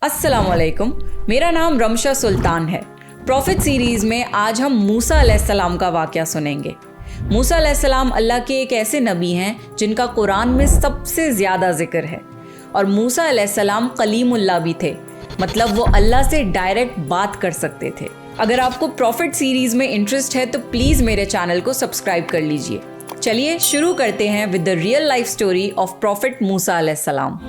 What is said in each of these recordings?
अस्सलाम वालेकुम, मेरा नाम रमशा सुल्तान है। प्रॉफिट सीरीज़ में आज हम मूसा अलैहिस्सलाम का वाक़या सुनेंगे। मूसा अलैहिस्सलाम अल्लाह के एक ऐसे नबी हैं जिनका कुरान में सबसे ज़्यादा ज़िक्र है। और मूसा अलैहिस्सलाम कलीमुल्लाह भी थे, मतलब वो अल्लाह से डायरेक्ट बात कर सकते थे। अगर आपको प्रॉफिट सीरीज़ में इंटरेस्ट है तो प्लीज़ मेरे चैनल को सब्सक्राइब कर लीजिए। चलिए शुरू करते हैं with the real life story of prophet Musa अलैहिस्सलाम।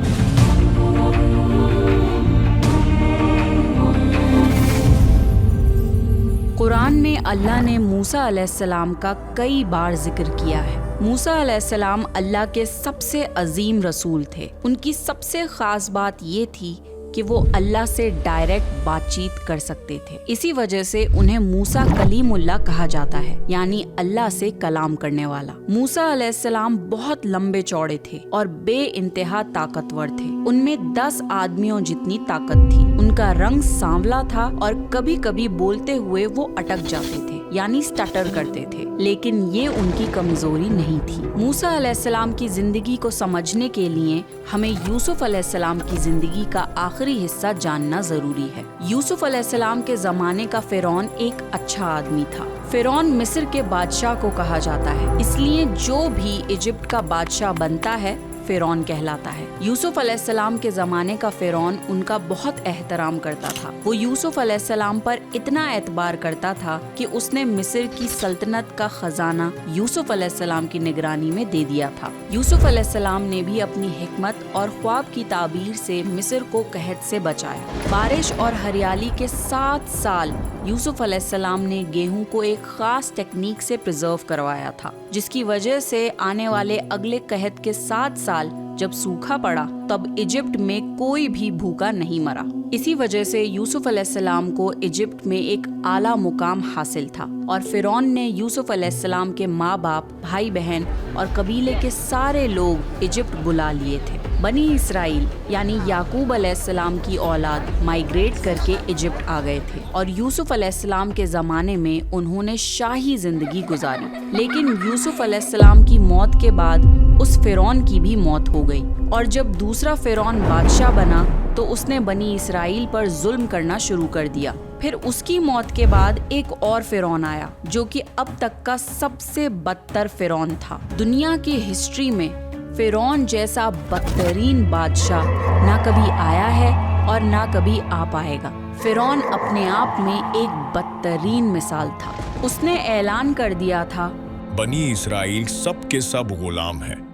कुरान में अल्लाह ने मूसा अलैहिस्सलाम का कई बार जिक्र किया है। मूसा अलैहिस्सलाम अल्लाह के सबसे अजीम रसूल थे। उनकी सबसे खास बात ये थी कि वो अल्लाह से डायरेक्ट बातचीत कर सकते थे। इसी वजह से उन्हें मूसा कलीमुल्लाह कहा जाता है, यानी अल्लाह से कलाम करने वाला। मूसा अलैहिस्सलाम बहुत लंबे चौड़े थे और बेइंतहा ताकतवर थे। उनमें 10 आदमियों जितनी ताकत थी। उनका रंग सांवला था और कभी कभी बोलते हुए वो अटक जाते थे, यानी स्टटर करते थे, लेकिन ये उनकी कमजोरी नहीं थी। मूसा अलैहिस्सलाम की जिंदगी को समझने के लिए हमें यूसुफ अलैहिस्सलाम की जिंदगी का आखिरी हिस्सा जानना जरूरी है। यूसुफ अलैहिस्सलाम के जमाने का फिरौन एक अच्छा आदमी था। फिरौन मिस्र के बादशाह को कहा जाता है, इसलिए जो भी इजिप्ट का बादशाह बनता है फिरौन कहलाता है। यूसुफ अलैहिस्सलाम के ज़माने का फिरौन उनका बहुत एहतराम करता था। वो यूसुफ अलैहिस्सलाम पर इतना एतबार करता था कि उसने मिस्र की सल्तनत का खजाना यूसुफ अलैहिस्सलाम की निगरानी में दे दिया था। यूसुफ अलैहिस्सलाम ने भी अपनी हिकमत और ख्वाब की ताबीर से मिस्र को कहत से बचाया। बारिश और हरियाली के 7 साल यूसुफ अलैहिस्सलाम ने गेहूं को एक खास टेक्निक से प्रिजर्व करवाया था, जिसकी वजह से आने वाले अगले कहत के 7 साल जब सूखा पड़ा तब इजिप्ट में कोई भी भूखा नहीं मरा। इसी वजह से यूसुफ अलैहिस्सलाम को इजिप्ट में एक आला मुकाम हासिल था और फिरौन ने यूसुफ अलैहिस्सलाम के माँ बाप, भाई बहन और कबीले के सारे लोग इजिप्ट बुला लिए थे। बनी इसराइल यानी याकूब अलैहिस्सलाम की औलाद माइग्रेट करके इजिप्ट आ गए थे और यूसुफ अलैहिस्सलाम के ज़माने में उन्होंने शाही जिंदगी गुजारी। लेकिन यूसुफ अलैहिस्सलाम की मौत के बाद उस फिरौन की भी मौत हो गई और जब दूसरा फिरौन बादशाह बना तो उसने बनी इसराइल पर जुल्म करना शुरू कर दिया। फिर उसकी मौत के बाद एक और फिरौन आया जो कि अब तक का सबसे बदतर फिरौन था। दुनिया की हिस्ट्री में फिरौन जैसा बदतरीन बादशाह ना कभी आया है और ना कभी आ पाएगा। फिरौन अपने आप में एक बदतरीन मिसाल था। उसने ऐलान कर दिया था, बनी इसराइल सब के सब गुलाम है।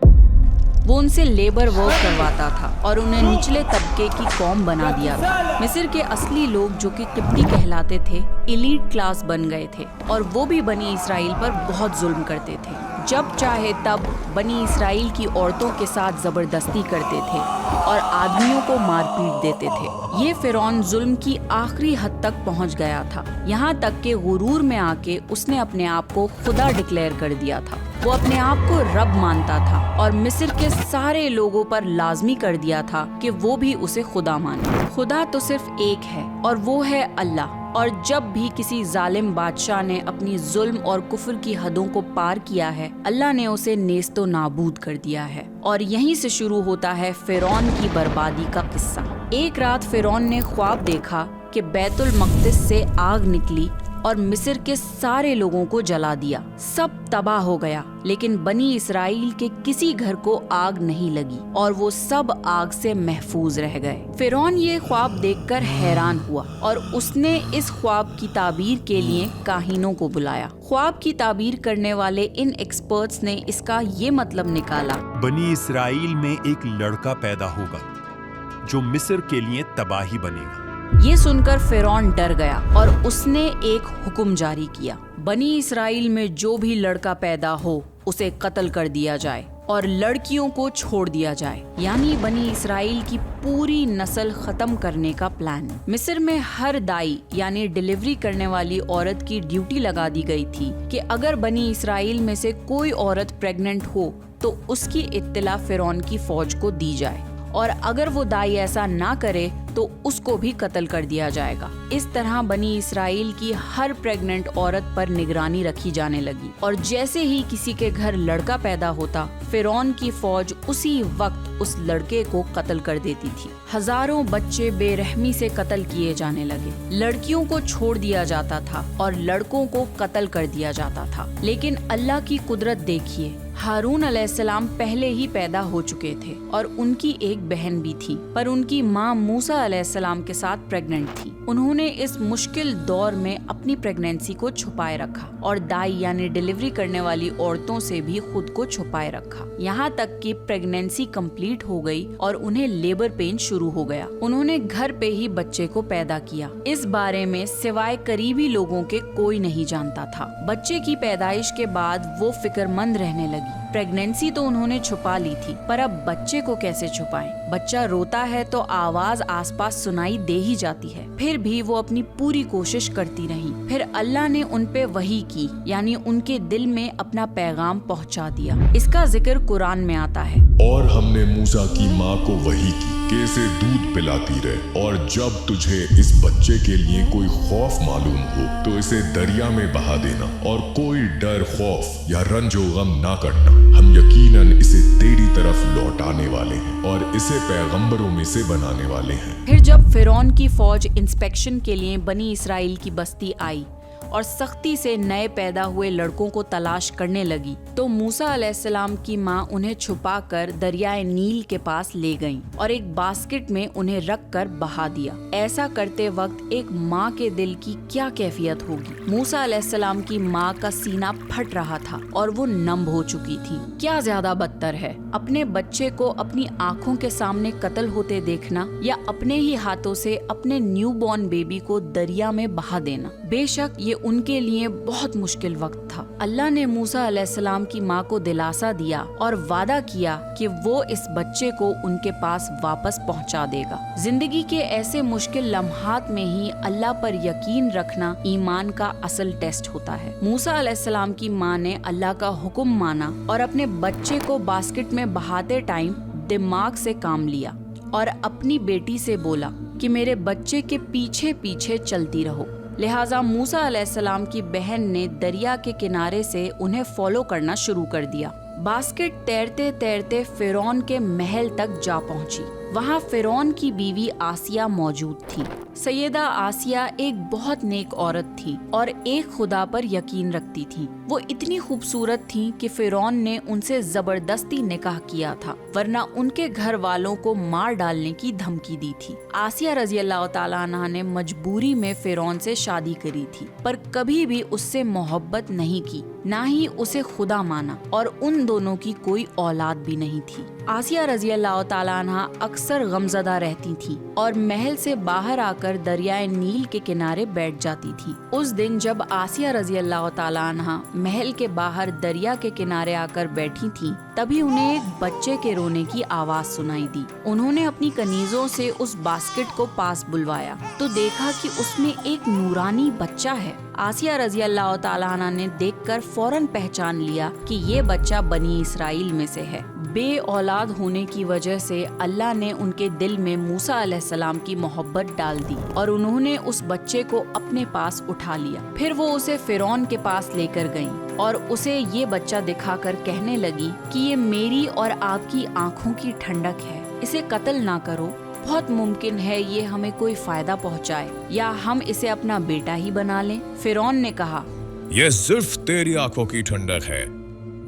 वो उनसे लेबर वर्क करवाता था और उन्हें निचले तबके की कौम बना दिया था। मिस्र के असली लोग जो कि किप्ती कहलाते थे, एलीट क्लास बन गए थे और वो भी बनी इसराइल पर बहुत जुल्म करते थे। जब चाहे तब बनी इसराइल की औरतों के साथ जबरदस्ती करते थे और आदमियों को मारपीट देते थे। ये फिरौन जुल्म की आखिरी हद तक पहुंच गया था, यहाँ तक कि गुरूर में आके उसने अपने आप को खुदा डिक्लेयर कर दिया था। वो अपने आप को रब मानता था और मिस्र के सारे लोगों पर लाजमी कर दिया था कि वो भी उसे खुदा माने। खुदा तो सिर्फ एक है और वो है अल्लाह। और जब भी किसी जालिम बादशाह ने अपनी जुल्म और कुफ्र की हदों को पार किया है, अल्लाह ने उसे नेस्तो नाबूद कर दिया है। और यहीं से शुरू होता है फिरौन की बर्बादी का किस्सा। एक रात फिरौन ने ख्वाब देखा कि बैतुल मक़दिस से आग निकली और मिस्र के सारे लोगों को जला दिया। सब तबाह हो गया, लेकिन बनी इसराइल के किसी घर को आग नहीं लगी और वो सब आग से महफूज रह गए। फिरौन ये ख्वाब देखकर हैरान हुआ और उसने इस ख्वाब की ताबीर के लिए काहिनों को बुलाया। ख्वाब की ताबीर करने वाले इन एक्सपर्ट्स ने इसका ये मतलब निकाला, बनी इसराइल में एक लड़का पैदा होगा जो मिस्र के लिए तबाही बनेगा। ये सुनकर फिरौन डर गया और उसने एक हुक्म जारी किया, बनी इसराइल में जो भी लड़का पैदा हो उसे कत्ल कर दिया जाए और लड़कियों को छोड़ दिया जाए, यानी बनी इसराइल की पूरी नस्ल खत्म करने का प्लान। मिस्र में हर दाई यानी डिलीवरी करने वाली औरत की ड्यूटी लगा दी गई थी कि अगर बनी इसराइल में से कोई औरत प्रेग्नेंट हो तो उसकी इत्तला फिरौन की फौज को दी जाए और अगर वो दाई ऐसा ना करे तो उसको भी कत्ल कर दिया जाएगा। इस तरह बनी इसराइल की हर प्रेग्नेंट औरत पर निगरानी रखी जाने लगी और जैसे ही किसी के घर लड़का पैदा होता, फिरौन की फौज उसी वक्त उस लड़के को कत्ल कर देती थी। हजारों बच्चे बेरहमी से कत्ल किए जाने लगे। लड़कियों को छोड़ दिया जाता था और लड़कों को कत्ल कर दिया जाता था। लेकिन अल्लाह की कुदरत देखिए, हारून अलैहिस्सलाम पहले ही पैदा हो चुके थे और उनकी एक बहन भी थी, पर उनकी माँ मूसा अलैहिस्सलाम के साथ प्रेग्नेंट थी। उन्होंने इस मुश्किल दौर में अपनी प्रेगनेंसी को छुपाए रखा और दाई यानी डिलीवरी करने वाली औरतों से भी खुद को छुपाए रखा, यहाँ तक कि प्रेगनेंसी कंप्लीट हो गई और उन्हें लेबर पेन शुरू हो गया। उन्होंने घर पे ही बच्चे को पैदा किया। इस बारे में सिवाय करीबी लोगों के कोई नहीं जानता था। बच्चे की पैदाइश के बाद वो फिक्रमंद रहने लगी। प्रेगनेंसी तो उन्होंने छुपा ली थी, पर अब बच्चे को कैसे छुपाएं? बच्चा रोता है तो आवाज आसपास सुनाई दे ही जाती है। फिर भी वो अपनी पूरी कोशिश करती रही। फिर अल्लाह ने उन पे वही की, यानी उनके दिल में अपना पैगाम पहुंचा दिया। इसका जिक्र कुरान में आता है। और हमने मूसा की माँ को वही की कि इसे दूध पिलाती रहे, और जब तुझे इस बच्चे के लिए कोई खौफ मालूम हो तो इसे दरिया में बहा देना और कोई डर, खौफ या रंजो गम ना करना। हम यकीनन इसे तेरी तरफ लौटाने वाले हैं और इसे पैगंबरों में से बनाने वाले हैं। फिर जब फिरौन की फौज इंस्पेक्शन के लिए बनी इसराइल की बस्ती आई और सख्ती से नए पैदा हुए लड़कों को तलाश करने लगी, तो मूसा अलैहिस्सलाम की माँ उन्हें छुपाकर दरियाए नील के पास ले गईं और एक बास्केट में उन्हें रख कर बहा दिया। ऐसा करते वक्त एक माँ के दिल की क्या कैफियत होगी। मूसा अलैहिस्सलाम की माँ का सीना फट रहा था और वो नम हो चुकी थी। क्या ज्यादा बदतर है, अपने बच्चे को अपनी आँखों के सामने कत्ल होते देखना या अपने ही हाथों से अपने न्यू बॉर्न बेबी को दरिया में बहा देना? बेशक ये उनके लिए बहुत मुश्किल वक्त था। अल्लाह ने मूसा अलैहिस्सलाम की माँ को दिलासा दिया और वादा किया कि वो इस बच्चे को उनके पास वापस पहुँचा देगा। जिंदगी के ऐसे मुश्किल लम्हात में ही अल्लाह पर यकीन रखना ईमान का असल टेस्ट होता है। मूसा अलैहिस्सलाम की माँ ने अल्लाह का हुक्म माना और अपने बच्चे को बास्केट में बहाते टाइम दिमाग से काम लिया और अपनी बेटी से बोला कि मेरे बच्चे के पीछे पीछे चलती रहो। लिहाजा मूसा अलैहिस्सलाम की बहन ने दरिया के किनारे से उन्हें फॉलो करना शुरू कर दिया। बास्केट तैरते तैरते फिरौन के महल तक जा पहुंची। वहाँ फिरौन की बीवी आसिया मौजूद थी। सैयदा आसिया एक बहुत नेक औरत थी और एक खुदा पर यकीन रखती थी। वो इतनी खूबसूरत थी कि फिरौन ने उनसे जबरदस्ती निकाह किया था, वरना उनके घर वालों को मार डालने की धमकी दी थी। आसिया रजी अल्लाह तआला अन्हा ने मजबूरी में फिरौन से शादी करी थी, पर कभी भी उससे मोहब्बत नहीं की, ना ही उसे खुदा माना, और उन दोनों की कोई औलाद भी नहीं थी। आसिया रजी अल्लाह तआला अन्हा अक्सर गमज़दा रहती थी और महल से बाहर आकर दरियाए नील के किनारे बैठ जाती थी। उस दिन जब आसिया रजी अल्लाह तआला अन्हा महल के बाहर दरिया के किनारे आकर बैठी थी, तभी उन्हें एक बच्चे के रोने की आवाज सुनाई दी। उन्होंने अपनी कनीजों से उस बास्केट को पास बुलवाया तो देखा कि उसमें एक नूरानी बच्चा है। आसिया रजी अल्लाह तआला अन्हा ने देखकर फौरन पहचान लिया कि ये बच्चा बनी इसराइल में से है। बे औलाद होने की वजह से अल्लाह ने उनके दिल में मूसा अलैहिस्सलाम की मोहब्बत डाल दी और उन्होंने उस बच्चे को अपने पास उठा लिया। फिर वो उसे फिरौन के पास लेकर गईं और उसे ये बच्चा दिखाकर कहने लगी कि ये मेरी और आपकी आँखों की ठंडक है, इसे कत्ल ना करो, बहुत मुमकिन है ये हमें कोई फायदा पहुँचाए, या हम इसे अपना बेटा ही बना लें। फिरौन ने कहा, ये सिर्फ तेरी आंखों की ठंडक है,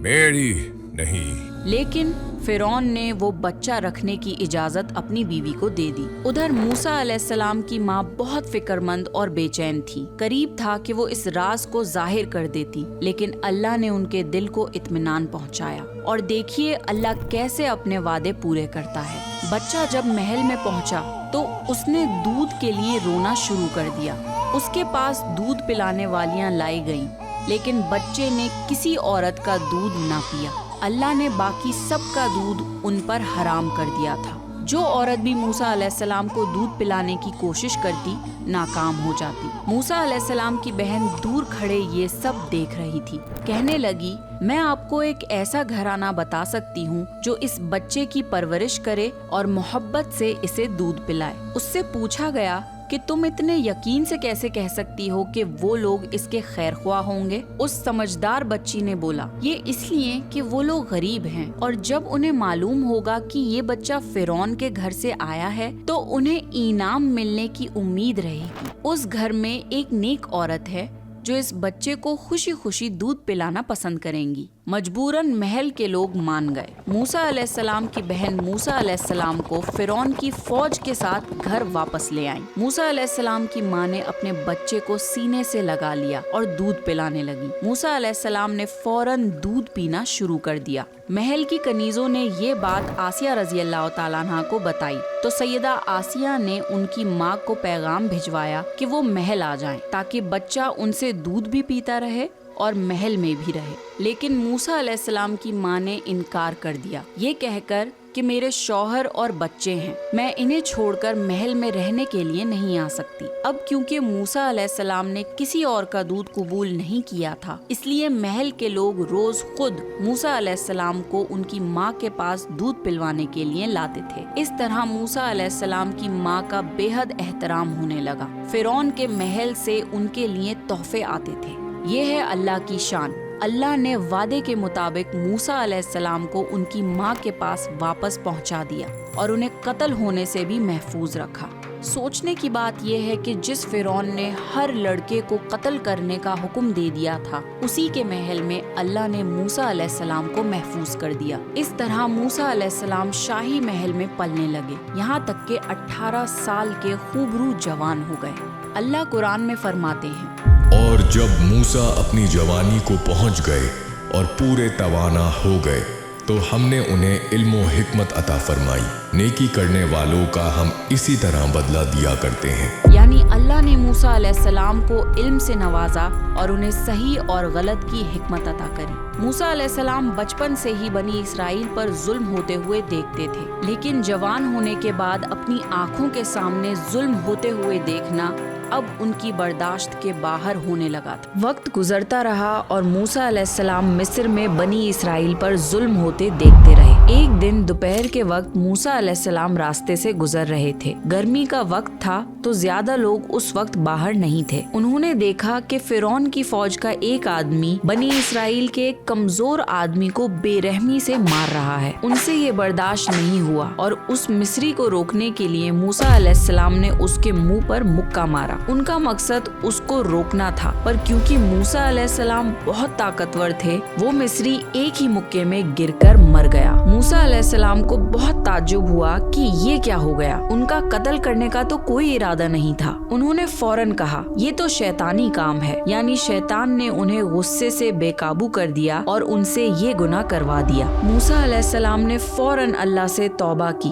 मेरी नहीं। लेकिन फिरौन ने वो बच्चा रखने की इजाजत अपनी बीवी को दे दी। उधर मूसा अलैहिस्सलाम की माँ बहुत फिक्रमंद और बेचैन थी। करीब था कि वो इस राज को जाहिर कर देती, लेकिन अल्लाह ने उनके दिल को इत्मीनान पहुँचाया। और देखिए अल्लाह कैसे अपने वादे पूरे करता है। बच्चा जब महल में पहुँचा तो उसने दूध के लिए रोना शुरू कर दिया। उसके पास दूध पिलाने वालियाँ लाई गईं, लेकिन बच्चे ने किसी औरत का दूध ना पिया। अल्लाह ने बाकी सबका दूध उन पर हराम कर दिया था। जो औरत भी मूसा अलैहिस्सलाम को दूध पिलाने की कोशिश करती नाकाम हो जाती। मूसा अलैहिस्सलाम की बहन दूर खड़े ये सब देख रही थी। कहने लगी, मैं आपको एक ऐसा घराना बता सकती हूँ जो इस बच्चे की परवरिश करे और मोहब्बत से इसे दूध पिलाए। उससे पूछा गया कि तुम इतने यकीन से कैसे कह सकती हो कि वो लोग इसके खैरख्वाह होंगे? उस समझदार बच्ची ने बोला, ये इसलिए कि वो लोग गरीब हैं और जब उन्हें मालूम होगा कि ये बच्चा फिरौन के घर से आया है तो उन्हें इनाम मिलने की उम्मीद रहेगी। उस घर में एक नेक औरत है जो इस बच्चे को खुशी खुशी दूध पिलाना पसंद करेंगी। मजबूरन महल के लोग मान गए। मूसा अलैहिस्सलाम की बहन मूसा अलैहिस्सलाम को फिरौन की फौज के साथ घर वापस ले आई। मूसा अलैहिस्सलाम की माँ ने अपने बच्चे को सीने से लगा लिया और दूध पिलाने लगी। मूसा अलैहिस्सलाम ने फौरन दूध पीना शुरू कर दिया। महल की कनीजों ने ये बात आसिया रज़ी अल्लाह तआला अन्हा को बताई तो सैयदा आसिया ने उनकी माँ को पैगाम भिजवाया कि वो महल आ जाएं ताकि बच्चा उनसे दूध भी पीता रहे और महल में भी रहे। लेकिन मूसा अलैहिस्सलाम की माँ ने इनकार कर दिया, ये कहकर कि मेरे शौहर और बच्चे हैं, मैं इन्हें छोड़कर महल में रहने के लिए नहीं आ सकती। अब क्योंकि मूसा अलैहिस्सलाम ने किसी और का दूध कबूल नहीं किया था, इसलिए महल के लोग रोज खुद मूसा अलैहिस्सलाम को उनकी माँ के पास दूध पिलवाने के लिए लाते थे। इस तरह मूसा अलैहिस्सलाम की माँ का बेहद एहतराम होने लगा। फिरौन के महल से उनके लिए तोहफे आते थे। ये है अल्लाह की शान। अल्लाह ने वादे के मुताबिक मूसा अलैहिस्सलाम को उनकी माँ के पास वापस पहुँचा दिया और उन्हें कत्ल होने से भी महफूज रखा। सोचने की बात यह है कि जिस फिरौन ने हर लड़के को कत्ल करने का हुक्म दे दिया था, उसी के महल में अल्लाह ने मूसा अलैहिस्सलाम को महफूज कर दिया। इस तरह मूसा अलैहिस्सलाम शाही महल में पलने लगे, यहाँ तक के 18 साल के खूबरू जवान हो गए। अल्लाह कुरान में फरमाते हैं, और जब मूसा अपनी जवानी को पहुंच गए और पूरे तवाना हो गए तो हमने उन्हें इल्म व हिकमत अता फरमाई। नेकी करने वालों का हम इसी तरह बदला दिया करते हैं। यानी अल्लाह ने मूसा अलैहिस्सलाम को इल्म से नवाजा और उन्हें सही और गलत की हिकमत अता करी। मूसा अलैहिस्सलाम बचपन से ही बनी इसराइल पर जुल्म होते हुए देखते थे, लेकिन जवान होने के बाद अपनी आँखों के सामने जुल्म होते हुए देखना अब उनकी बर्दाश्त के बाहर होने लगा था। वक्त गुजरता रहा और मूसा अलैहिस्सलाम मिस्र में बनी इसराइल पर जुल्म होते देखते रहे। एक दिन दोपहर के वक्त मूसा अलैहिस्सलाम रास्ते से गुजर रहे थे। गर्मी का वक्त था तो ज्यादा लोग उस वक्त बाहर नहीं थे। उन्होंने देखा कि फिरौन की फौज का एक आदमी बनी इसराइल के एक कमजोर आदमी को बेरहमी से मार रहा है। उनसे ये बर्दाश्त नहीं हुआ और उस मिस्री को रोकने के लिए मूसा अलैहिस्सलाम ने उसके मुंह पर मुक्का मारा। उनका मकसद उसको रोकना था, पर क्योंकि मूसा अलैहिस्सलाम बहुत ताकतवर थे, वो मिस्री एक ही मुक्के में गिरकर मर गया। मूसा अलैहिस्सलाम को बहुत ताज्जुब हुआ कि ये क्या हो गया। उनका कत्ल करने का तो कोई इरादा नहीं था। उन्होंने फौरन कहा, ये तो शैतानी काम है। यानी शैतान ने उन्हें गुस्से से बेकाबू कर दिया और उनसे ये गुनाह करवा दिया। मूसा अलैहिस्सलाम ने फौरन अल्लाह से तौबा की,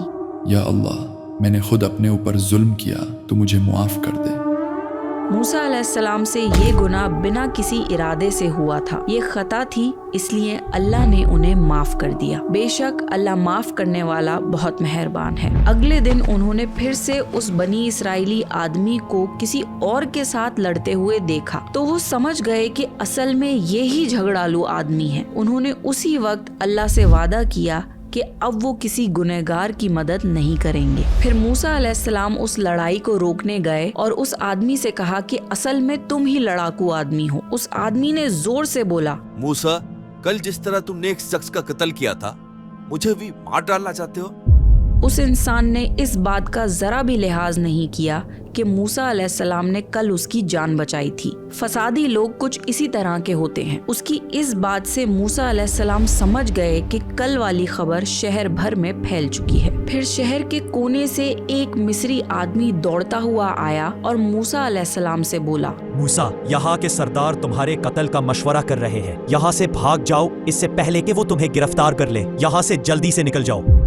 या अल्लाह, मैंने खुद अपने ऊपर जुल्म किया, तो मुझे मुआफ कर दे। मूसा अलैहिस्सलाम से ये गुनाह बिना किसी इरादे से हुआ था, ये खता थी, इसलिए अल्लाह ने उन्हें माफ कर दिया। बेशक अल्लाह माफ करने वाला बहुत मेहरबान है। अगले दिन उन्होंने फिर से उस बनी इसराइली आदमी को किसी और के साथ लड़ते हुए देखा तो वो समझ गए कि असल में ये ही झगड़ालू आदमी है। उन्होंने उसी वक्त अल्लाह से वादा किया कि अब वो किसी गुनहगार की मदद नहीं करेंगे। फिर मूसा अलैहिस्सलाम उस लड़ाई को रोकने गए और उस आदमी से कहा कि असल में तुम ही लड़ाकू आदमी हो। उस आदमी ने जोर से बोला, मूसा, कल जिस तरह तुमने एक शख्स का कत्ल किया था, मुझे भी मार डालना चाहते हो? उस इंसान ने इस बात का जरा भी लिहाज नहीं किया कि मूसा अलैहिस्सलाम ने कल उसकी जान बचाई थी। फसादी लोग कुछ इसी तरह के होते हैं। उसकी इस बात से मूसा अलैहिस्सलाम समझ गए कि कल वाली खबर शहर भर में फैल चुकी है। फिर शहर के कोने से एक मिस्री आदमी दौड़ता हुआ आया और मूसा अलैहिस्सलाम से बोला, मूसा, यहाँ के सरदार तुम्हारे कत्ल का मशवरा कर रहे हैं। यहाँ से भाग जाओ इससे पहले कि वो तुम्हें गिरफ्तार कर ले। यहाँ से जल्दी से निकल जाओ।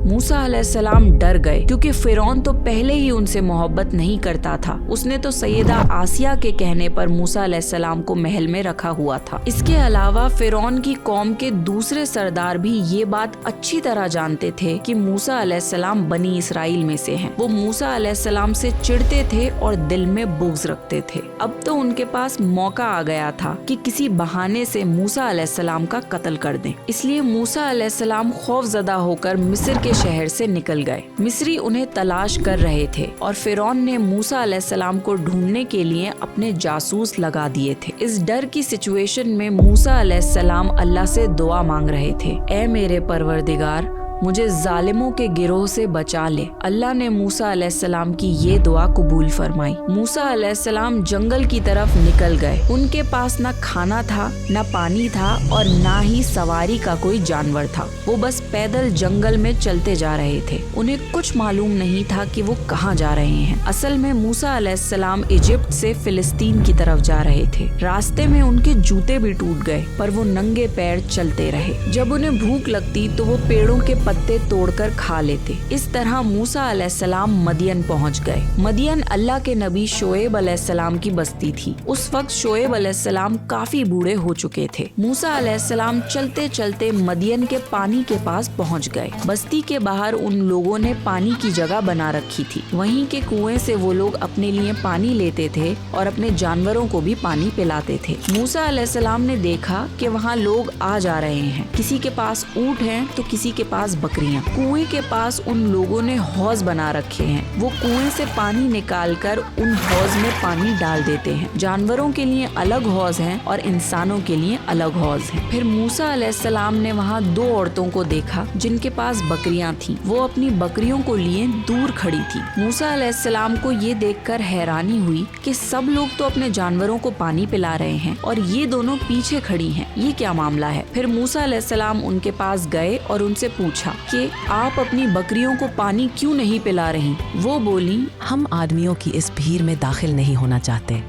मूसा अलैहिस्सलाम डर गए क्योंकि फिरौन तो पहले ही उनसे मोहब्बत नहीं करता था। उसने तो सैयदा आसिया के कहने पर मूसा अलैहिस्सलाम को महल में रखा हुआ था। इसके अलावा फिरौन की कौम के दूसरे सरदार भी ये बात अच्छी तरह जानते थे कि मूसा अलैहिस्सलाम बनी इसराइल में से हैं। वो मूसा अलैहिस्सलाम से चिढ़ते थे और दिल में बुग़्ज़ रखते थे। अब तो उनके पास मौका आ गया था कि किसी बहाने से मूसा अलैहिस्सलाम का कत्ल कर दें। इसलिए मूसा अलैहिस्सलाम खौफज़दा होकर मिस्र के शहर से निकल गए। मिस्री उन्हें तलाश कर रहे थे और फिरौन ने मूसा अलैहिस्सलाम को ढूंढने के लिए अपने जासूस लगा दिए थे। इस डर की सिचुएशन में मूसा अलैहिस्सलाम अल्लाह से दुआ मांग रहे थे, ऐ मेरे परवरदिगार, मुझे जालिमों के गिरोह से बचा ले। अल्लाह ने मूसा अलैहिस्सलाम की ये दुआ कबूल फरमाई। मूसा अलैहिस्सलाम जंगल की तरफ निकल गए। उनके पास न खाना था, न पानी था और न ही सवारी का कोई जानवर था। वो बस पैदल जंगल में चलते जा रहे थे। उन्हें कुछ मालूम नहीं था कि वो कहाँ जा रहे हैं। असल में मूसा अलैहिस्सलाम इजिप्ट से फिलिस्तीन की तरफ जा रहे थे। रास्ते में उनके जूते भी टूट गए पर वो नंगे पैर चलते रहे। जब उन्हें भूख लगती तो वो पेड़ों के पत्ते तोड़कर खा लेते। इस तरह मूसा अलैहिस्सलाम मदियन पहुंच गए। मदियन अल्लाह के नबी शोएब अलैहिस्सलाम की बस्ती थी। उस वक्त शोएब अलैहिस्सलाम काफी बूढ़े हो चुके थे। मूसा अलैहिस्सलाम चलते चलते मदियन के पानी के पास पहुंच गए। बस्ती के बाहर उन लोगों ने पानी की जगह बना रखी थी। वहीं के कुएं से वो लोग अपने लिए पानी लेते थे और अपने जानवरों को भी पानी पिलाते थे। मूसा अलैहिस्सलाम ने देखा कि वहाँ लोग आ जा रहे हैं। किसी के पास ऊँट हैं तो किसी के पास बकरियां। कुएं के पास उन लोगों ने हौज बना रखे हैं। वो कुएं से पानी निकालकर उन हौज में पानी डाल देते हैं। जानवरों के लिए अलग हौज हैं और इंसानों के लिए अलग हौज हैं। फिर मूसा अलैहिस्सलाम ने वहाँ 2 औरतों को देखा जिनके पास बकरियां थीं। वो अपनी बकरियों को लिए दूर खड़ी थी। मूसा अलैहिस्सलाम को ये देखकर हैरानी हुई कि सब लोग तो अपने जानवरों को पानी पिला रहे हैं और ये दोनों पीछे खड़ी हैं। ये क्या मामला है? फिर मूसा अलैहिस्सलाम उनके पास गए और उनसे पूछा कि आप अपनी बकरियों को पानी क्यों नहीं पिला रही? वो बोली, हम आदमियों की इस भीड़ में दाखिल नहीं होना चाहते।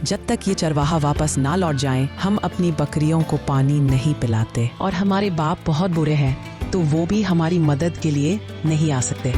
जब तक ये चरवाहा वापस ना लौट जाएं, हम अपनी बकरियों को पानी नहीं पिलाते। और हमारे बाप बहुत बुरे हैं तो वो भी हमारी मदद के लिए नहीं आ सकते।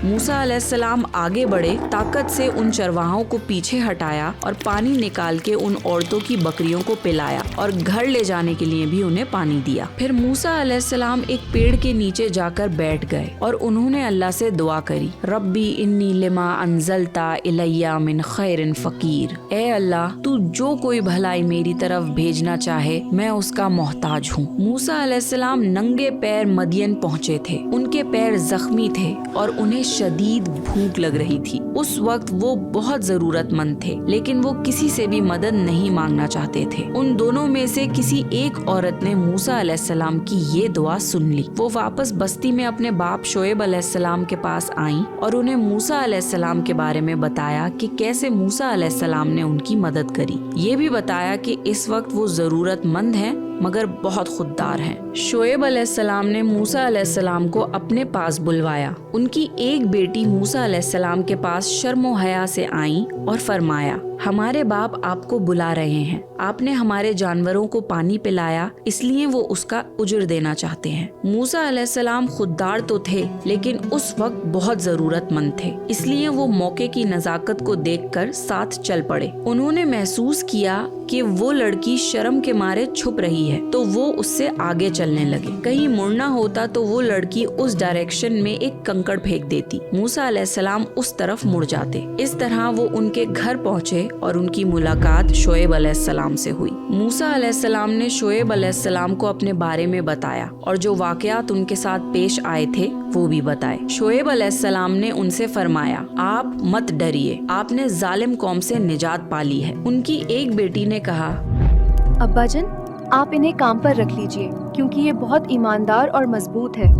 मूसा अलैहिस्सलाम आगे बढ़े, ताकत से उन चरवाहों को पीछे हटाया और पानी निकाल के उन औरतों की बकरियों को पिलाया और घर ले जाने के लिए भी उन्हें पानी दिया। फिर मूसा अलैहिस्सलाम एक पेड़ के नीचे जाकर बैठ गए और उन्होंने अल्लाह से दुआ करी, रब्बी इन्नी लिमा अंजलता इलैया मिन खैरिन फकीर। ए अल्लाह, तू जो कोई भलाई मेरी तरफ भेजना चाहे मैं उसका मोहताज हूँ। मूसा अलैहिस्सलाम नंगे पैर मदियन पहुँचे थे। उनके पैर जख्मी थे और उन्हें शदीद भूख लग रही थी। उस वक्त वो बहुत जरूरतमंद थे लेकिन वो किसी से भी मदद नहीं मांगना चाहते थे। उन दोनों में से किसी एक औरत ने मूसा अलैहिस्सलाम की ये दुआ सुन ली। वो वापस बस्ती में अपने बाप शोएब अलैहिस्सलाम के पास आईं और उन्हें मूसा अलैहिस्सलाम के बारे में बताया कि कैसे मूसा अलैहिस्सलाम ने उनकी मदद करी। ये भी बताया कि इस वक्त वो जरूरतमंद हैं मगर बहुत खुददार हैं। शोएब अलैहिस्सलाम ने मूसा अलैहिस्सलाम को अपने पास बुलवाया। उनकी एक बेटी मूसा अलैहिस्सलाम के पास शर्मो हया से आई और फरमाया, हमारे बाप आपको बुला रहे हैं। आपने हमारे जानवरों को पानी पिलाया इसलिए वो उसका उजर देना चाहते हैं। मूसा अलैहिस्सलाम खुददार तो थे लेकिन उस वक्त बहुत जरूरतमंद थे, इसलिए वो मौके की नजाकत को देखकर साथ चल पड़े। उन्होंने महसूस किया कि वो लड़की शर्म के मारे छुप रही है तो वो उससे आगे चलने लगे। कहीं मुड़ना होता तो वो लड़की उस डायरेक्शन में एक कंकड़ फेंक देती। मूसा अलैहिस्सलाम उस तरफ मुड़ जाते। इस तरह वो उनके घर पहुँचे और उनकी मुलाकात शोएब अलैहिस्सलाम से हुई। मूसा अलैहिस्सलाम ने शोएब अलैहिस्सलाम को अपने बारे में बताया और जो वाकयात उनके साथ पेश आए थे वो भी बताए। शोएब अलैहिस्सलाम ने उनसे फरमाया, आप मत डरिए, आपने जालिम कौम से निजात पाली है। उनकी एक बेटी ने कहा, अब्बाजान, आप इन्हें काम पर रख लीजिए क्योंकि ये बहुत ईमानदार और मजबूत है।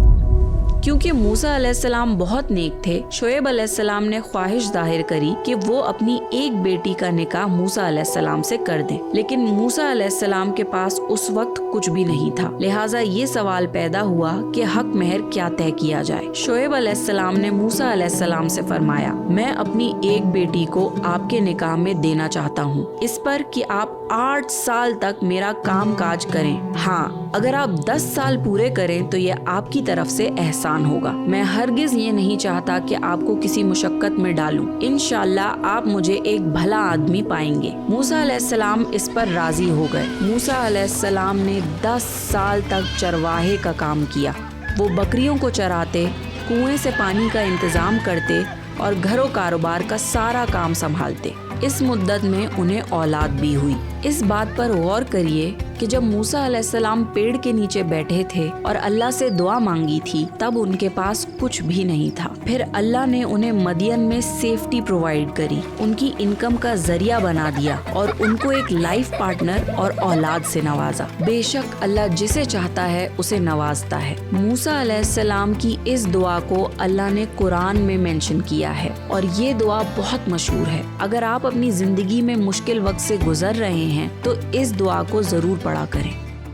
क्योंकि मूसा अलैहिस्सलाम बहुत नेक थे, शोएब अलैहिस्सलाम ने ख्वाहिश जाहिर करी कि वो अपनी एक बेटी का निकाह मूसा अलैहिस्सलाम से कर दें। लेकिन मूसा अलैहिस्सलाम के पास उस वक्त कुछ भी नहीं था, लिहाजा ये सवाल पैदा हुआ कि हक महर क्या तय किया जाए। शोएब अलैहिस्सलाम ने मूसा अलैहिस्सलाम से फरमाया, मैं अपनी एक बेटी को आपके निकाह में देना चाहता हूँ, इस पर कि आप 8 साल तक मेरा काम काज करें। हाँ, अगर आप 10 साल पूरे करें तो ये आपकी तरफ से एहसान होगा। मैं हरगिज ये नहीं चाहता कि आपको किसी मुशक्कत में डालूं। इंशाअल्लाह आप मुझे एक भला आदमी पाएंगे। मूसा अलैहिस्सलाम इस पर राजी हो गए। मूसा अलैहिस्सलाम ने 10 साल तक चरवाहे का काम किया। वो बकरियों को चराते, कुएं से पानी का इंतजाम करते और घरों कारोबार का सारा काम संभालते। इस मुद्दत में उन्हें औलाद भी हुई। इस बात पर गौर करिए कि जब मूसा अलैहिस्सलाम पेड़ के नीचे बैठे थे और अल्लाह से दुआ मांगी थी, तब उनके पास कुछ भी नहीं था। फिर अल्लाह ने उन्हें मदियन में सेफ्टी प्रोवाइड करी, उनकी इनकम का जरिया बना दिया और उनको एक लाइफ पार्टनर और औलाद से नवाजा। बेशक अल्लाह जिसे चाहता है उसे नवाजता है। मूसा अलैहिस्सलाम की इस दुआ को अल्लाह ने कुरान में मेंशन किया है और ये दुआ बहुत मशहूर है। अगर आप अपनी जिंदगी में मुश्किल वक्त से गुजर रहे हैं तो इस दुआ को जरूर पढ़ा करें।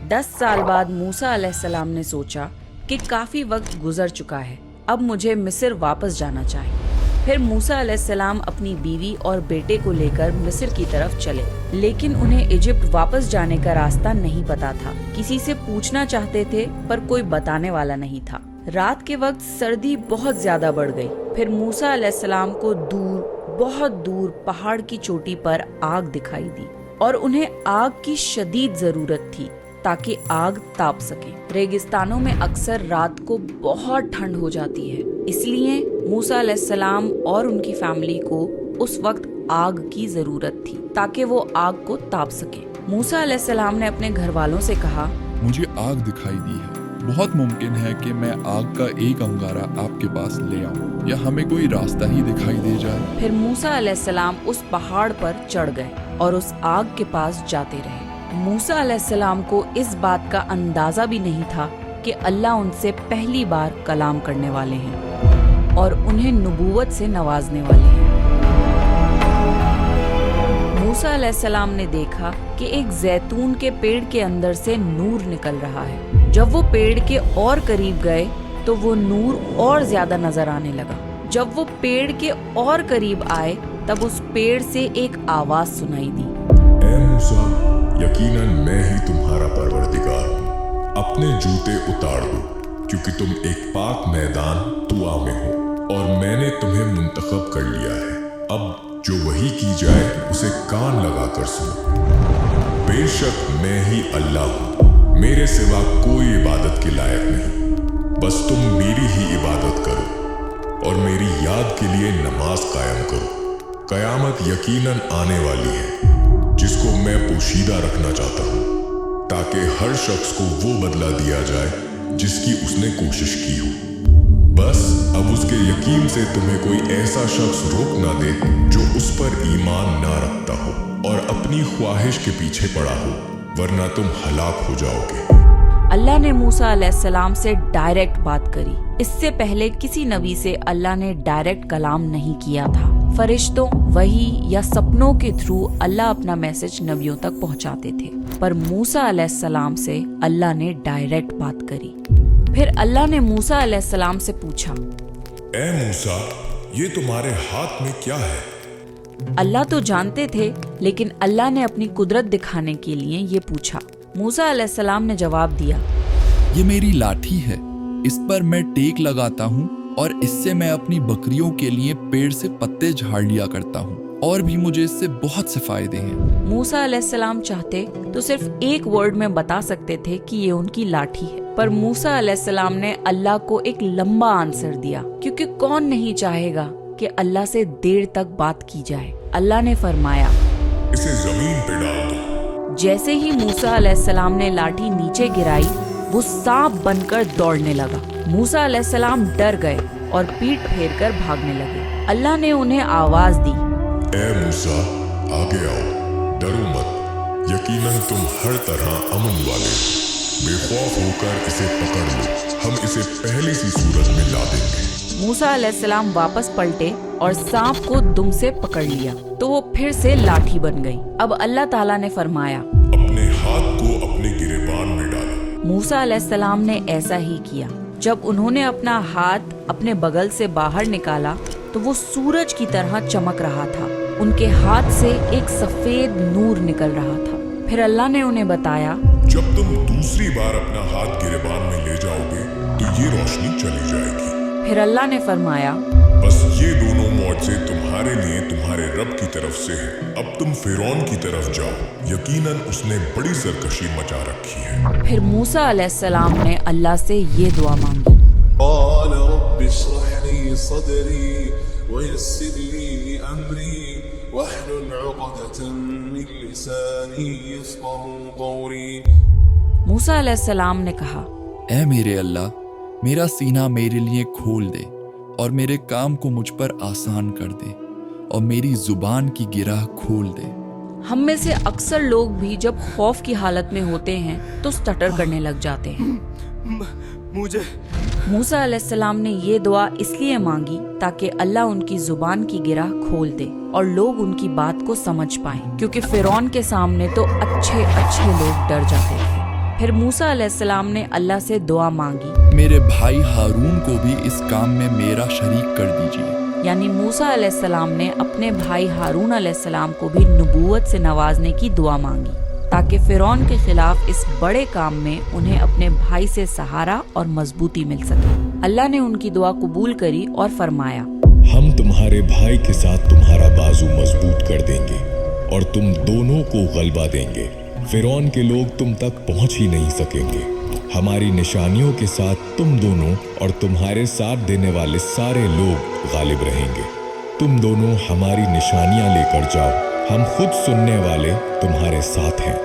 10 साल बाद मूसा अलैहिस्सलाम ने सोचा कि काफी वक्त गुजर चुका है, अब मुझे मिस्र वापस जाना चाहिए। फिर मूसा अलैहिस्सलाम अपनी बीवी और बेटे को लेकर मिस्र की तरफ चले, लेकिन उन्हें इजिप्ट वापस जाने का रास्ता नहीं पता था। किसी से पूछना चाहते थे पर कोई बताने वाला नहीं था। रात के वक्त सर्दी बहुत ज्यादा बढ़ गई। फिर मूसा अलैहिस्सलाम को बहुत दूर पहाड़ की चोटी पर आग दिखाई दी और उन्हें आग की शदीद जरूरत थी ताकि आग ताप सके। रेगिस्तानों में अक्सर रात को बहुत ठंड हो जाती है, इसलिए मूसा अलैहिस्सलाम और उनकी फैमिली को उस वक्त आग की जरूरत थी ताकि वो आग को ताप सके। मूसा अलैहिस्सलाम ने अपने घर वालों से कहा, मुझे आग दिखाई दी है, बहुत मुमकिन है कि मैं आग का एक अंगारा आपके पास ले आऊं या हमें कोई रास्ता ही दिखाई दे जाए। फिर मूसा अलैहिस्सलाम उस पहाड़ पर चढ़ गए और उस आग के पास जाते रहे। मूसा अलैहिस्सलाम को इस बात का अंदाजा भी नहीं था कि अल्लाह उनसे पहली बार कलाम करने वाले हैं और उन्हें नबूवत से नवाजने वाले हैं। मूसा अलैहिस्सलाम ने देखा कि एक जैतून के पेड़ के अंदर से नूर निकल रहा है। जब वो पेड़ के और करीब गए तो वो नूर और ज्यादा नजर आने लगा। जब वो पेड़ के और करीब आए तब उस पेड़ से एक आवाज सुनाई दी, ऐ मूसा, यकीनन मैं ही तुम्हारा परवरदिगार हूँ। अपने जूते उतार दो क्योंकि तुम एक पाक मैदान तुआ में हो और मैंने तुम्हें मुंतखब कर लिया है। अब जो वही की जाए उसे कान लगाकर सुनो। बेशक मैं ही अल्लाह हूँ, मेरे सिवा कोई इबादत के लायक नहीं। बस तुम मेरी ही इबादत करो और मेरी याद के लिए नमाज कायम करो। कयामत यकीनन आने वाली है जिसको मैं पोशीदा रखना चाहता हूँ, ताकि हर शख्स को वो बदला दिया जाए जिसकी उसने कोशिश की हो। बस अब उसके यकीन से तुम्हें कोई ऐसा शख्स रोक ना दे जो उस पर ईमान ना रखता हो और अपनी ख्वाहिश के पीछे पड़ा हो, वरना तुम हलाक हो जाओगे। अल्लाह ने मूसा अलैहिस्सलाम से डायरेक्ट बात करी। इससे पहले किसी नबी से अल्लाह ने डायरेक्ट कलाम नहीं किया था। फरिश्तों, वही या सपनों के थ्रू अल्लाह अपना मैसेज नबियों तक पहुंचाते थे, पर मूसा अलैहिस्सलाम से अल्लाह ने डायरेक्ट बात करी। फिर अल्लाह ने मूसा अलैहिस्सलाम से पूछा, ऐ मूसा, ये तुम्हारे हाथ में क्या है? अल्लाह तो जानते थे, लेकिन अल्लाह ने अपनी कुदरत दिखाने के लिए ये पूछा। मूसा अलैहिस्सलाम ने जवाब दिया, ये मेरी लाठी है, इस पर मैं टेक लगाता हूँ और इससे मैं अपनी बकरियों के लिए पेड़ से पत्ते झाड़ लिया करता हूँ और भी मुझे इससे बहुत से फायदे हैं। मूसा अलैहिस्सलाम चाहते तो सिर्फ एक वर्ड में बता सकते थे कि ये उनकी लाठी है, पर मूसा अलैहिस्सलाम ने अल्लाह को एक लंबा आंसर दिया, क्योंकि कौन नहीं चाहेगा कि अल्लाह से देर तक बात की जाए। अल्लाह ने फरमाया, इसे जमीन पे डाल दो। जैसे ही मूसा अलैहिस्सलाम ने लाठी नीचे गिराई, वो सांप बनकर दौड़ने लगा। मूसा अलैहिस्सलाम डर गए और पीठ फेरकर भागने लगे। अल्लाह ने उन्हें आवाज दी, ऐ मूसा, आगे आओ, डरो मत, यकीनन तुम हर तरह अमन वाले हो। बेखौफ होकर इसे पकड़ लो, हम इसे पहली सी सूरत में ला देंगे। मूसा अलैहिस्सलाम वापस पलटे और सांप को दुम से पकड़ लिया तो वो फिर से लाठी बन गई। अब अल्लाह ताला ने फरमाया, अपने हाथ को अपने गिरेबान में डालो। मूसा अलैहिस्सलाम ने ऐसा ही किया। जब उन्होंने अपना हाथ अपने बगल से बाहर निकाला तो वो सूरज की तरह चमक रहा था। उनके हाथ से एक सफेद नूर निकल रहा था। फिर अल्लाह ने उन्हें बताया, जब तुम दूसरी बार अपना हाथ गिरेबान में ले जाओगे तो ये रोशनी चली जाएगी। फिर अल्लाह ने फरमाया, बस ये दोनों मौजज़े तुम्हारे लिए तुम्हारे रब की तरफ से है। अब तुम फिरौन की तरफ जाओ, यकीनन उसने बड़ी सरकशी मचा रखी है। फिर मूसा अलैहिस्सलाम ने अल्लाह से ये दुआ मांगी, قال رب اشرح لي صدري ويسر لي أمري واحلل عقدة من لساني يفقهوا قولي। मूसा अलैहिस्सलाम ने कहा, ऐ मेरे अल्लाह, मेरा सीना मेरे लिए खोल दे और मेरे काम को मुझ पर आसान कर दे और मेरी जुबान की गिरह खोल दे। हम में से अक्सर लोग भी जब खौफ की हालत में होते हैं तो स्टटर करने लग जाते हैं। मुझे मूसा अलैहिस्सलाम ने ये दुआ इसलिए मांगी ताकि अल्लाह उनकी जुबान की गिरह खोल दे और लोग उनकी बात को समझ पाएं, क्योंकि फिरौन के सामने तो अच्छे अच्छे लोग डर जाते थे। फिर मूसा अलैहिस्सलाम ने अल्लाह से दुआ मांगी, मेरे भाई हारून को भी इस काम में मेरा शरीक कर दीजिए। यानी मूसा अलैहिस्सलाम ने अपने भाई हारून अलैहिस्सलाम को भी नबूवत से नवाजने की दुआ मांगी ताकि फिरौन के खिलाफ इस बड़े काम में उन्हें अपने भाई से सहारा और मजबूती मिल सके। अल्लाह ने उनकी दुआ कबूल करी और फरमाया, हम तुम्हारे भाई के साथ तुम्हारा बाजू मजबूत कर देंगे और तुम दोनों को गलबा देंगे। फिरौन के लोग तुम तक पहुंच ही नहीं सकेंगे। हमारी निशानियों के साथ तुम दोनों और तुम्हारे साथ देने वाले सारे लोग गालिब रहेंगे। तुम दोनों हमारी निशानियां लेकर जाओ, हम खुद सुनने वाले तुम्हारे साथ हैं।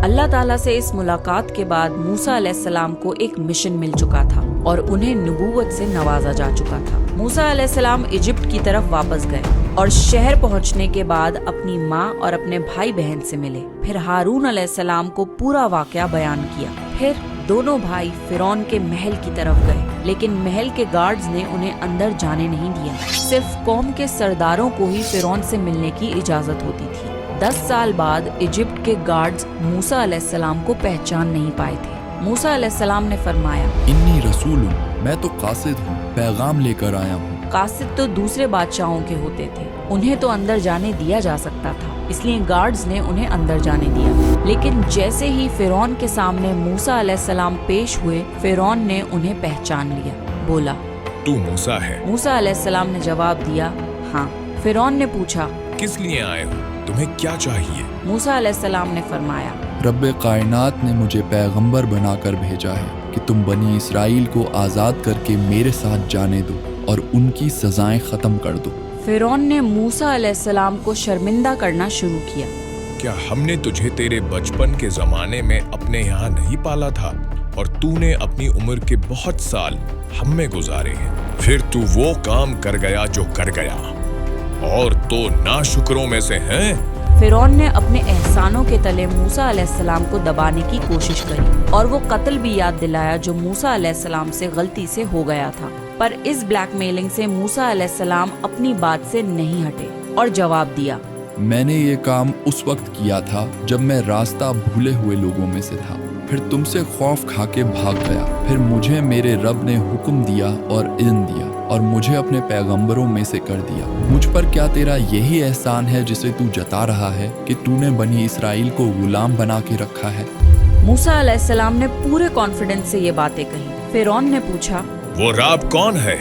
अल्लाह ताला से इस मुलाकात के बाद मूसा अलैहिस्सलाम को एक मिशन मिल चुका था और उन्हें नबूवत से नवाजा जा चुका था। मूसा अलैहिस्सलाम इजिप्ट की तरफ वापस गए और शहर पहुंचने के बाद अपनी माँ और अपने भाई बहन से मिले। फिर हारून अलैहिस्सलाम को पूरा वाकया बयान किया। फिर दोनों भाई फिरौन के महल की तरफ गए, लेकिन महल के गार्ड्स ने उन्हें अंदर जाने नहीं दिया। सिर्फ कौम के सरदारों को ही फिरौन से मिलने की इजाजत होती थी। 10 साल बाद इजिप्ट के गार्ड्स मूसा अलैहिस्सलाम को पहचान नहीं पाए थे। मूसा अलैहिस्सलाम ने फरमाया, इन्नी रसूल हूँ, मैं तो कासिद हूँ, पैगाम लेकर आया हूँ। कासिद तो दूसरे बादशाहों के होते थे, उन्हें तो अंदर जाने दिया जा सकता था, इसलिए गार्ड्स ने उन्हें अंदर जाने दिया। लेकिन जैसे ही फिरौन के सामने मूसा अलैहिस्सलाम पेश हुए, फिरौन ने उन्हें पहचान लिया। बोला, तू मूसा है? मूसा अलैहिस्सलाम ने जवाब दिया, हाँ। फिरौन ने पूछा, किस लिए आए हो? तुम्हें क्या चाहिए? मूसा अलैहिस्सलाम ने फरमाया, रब्बे कायनात ने मुझे पैगंबर बनाकर भेजा है कि तुम बनी इसराइल को आज़ाद करके मेरे साथ जाने दो और उनकी सजाएं ख़त्म कर दो। फिरौन ने मूसा अलैहिस्सलाम को शर्मिंदा करना शुरू किया। क्या हमने तुझे तेरे बचपन के जमाने में अपने यहाँ नहीं पाला था और तूने अपनी उम्र के बहुत साल हम में गुजारे हैं, फिर तू वो काम कर गया जो कर गया और तो नाशुकरों में से हैं। फिरौन ने अपने एहसानों के तले मूसा अलैहिस्सलाम को दबाने की कोशिश करी और वो कत्ल भी याद दिलाया जो मूसा अलैहिस्सलाम से गलती से हो गया था। पर इस ब्लैकमेलिंग से मूसा अलैहिस्सलाम अपनी बात से नहीं हटे और जवाब दिया, मैंने ये काम उस वक्त किया था जब मैं रास्ता भूले हुए लोगों में से था, फिर तुमसे खौफ खा के भाग गया। फिर मुझे मेरे रब ने हुक्म दिया और इल्म दिया और मुझे अपने पैगंबरों में से कर दिया। मुझ पर क्या तेरा यही एहसान है जिसे तू जता रहा है कि तूने बनी इसराइल को गुलाम बना के रखा है? मूसा अलैहिस्सलाम ने पूरे कॉन्फिडेंस से ये बातें कही। फिरौन ने पूछा, वो रब कौन है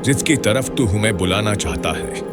जिसकी तरफ तू हमें बुलाना चाहता है?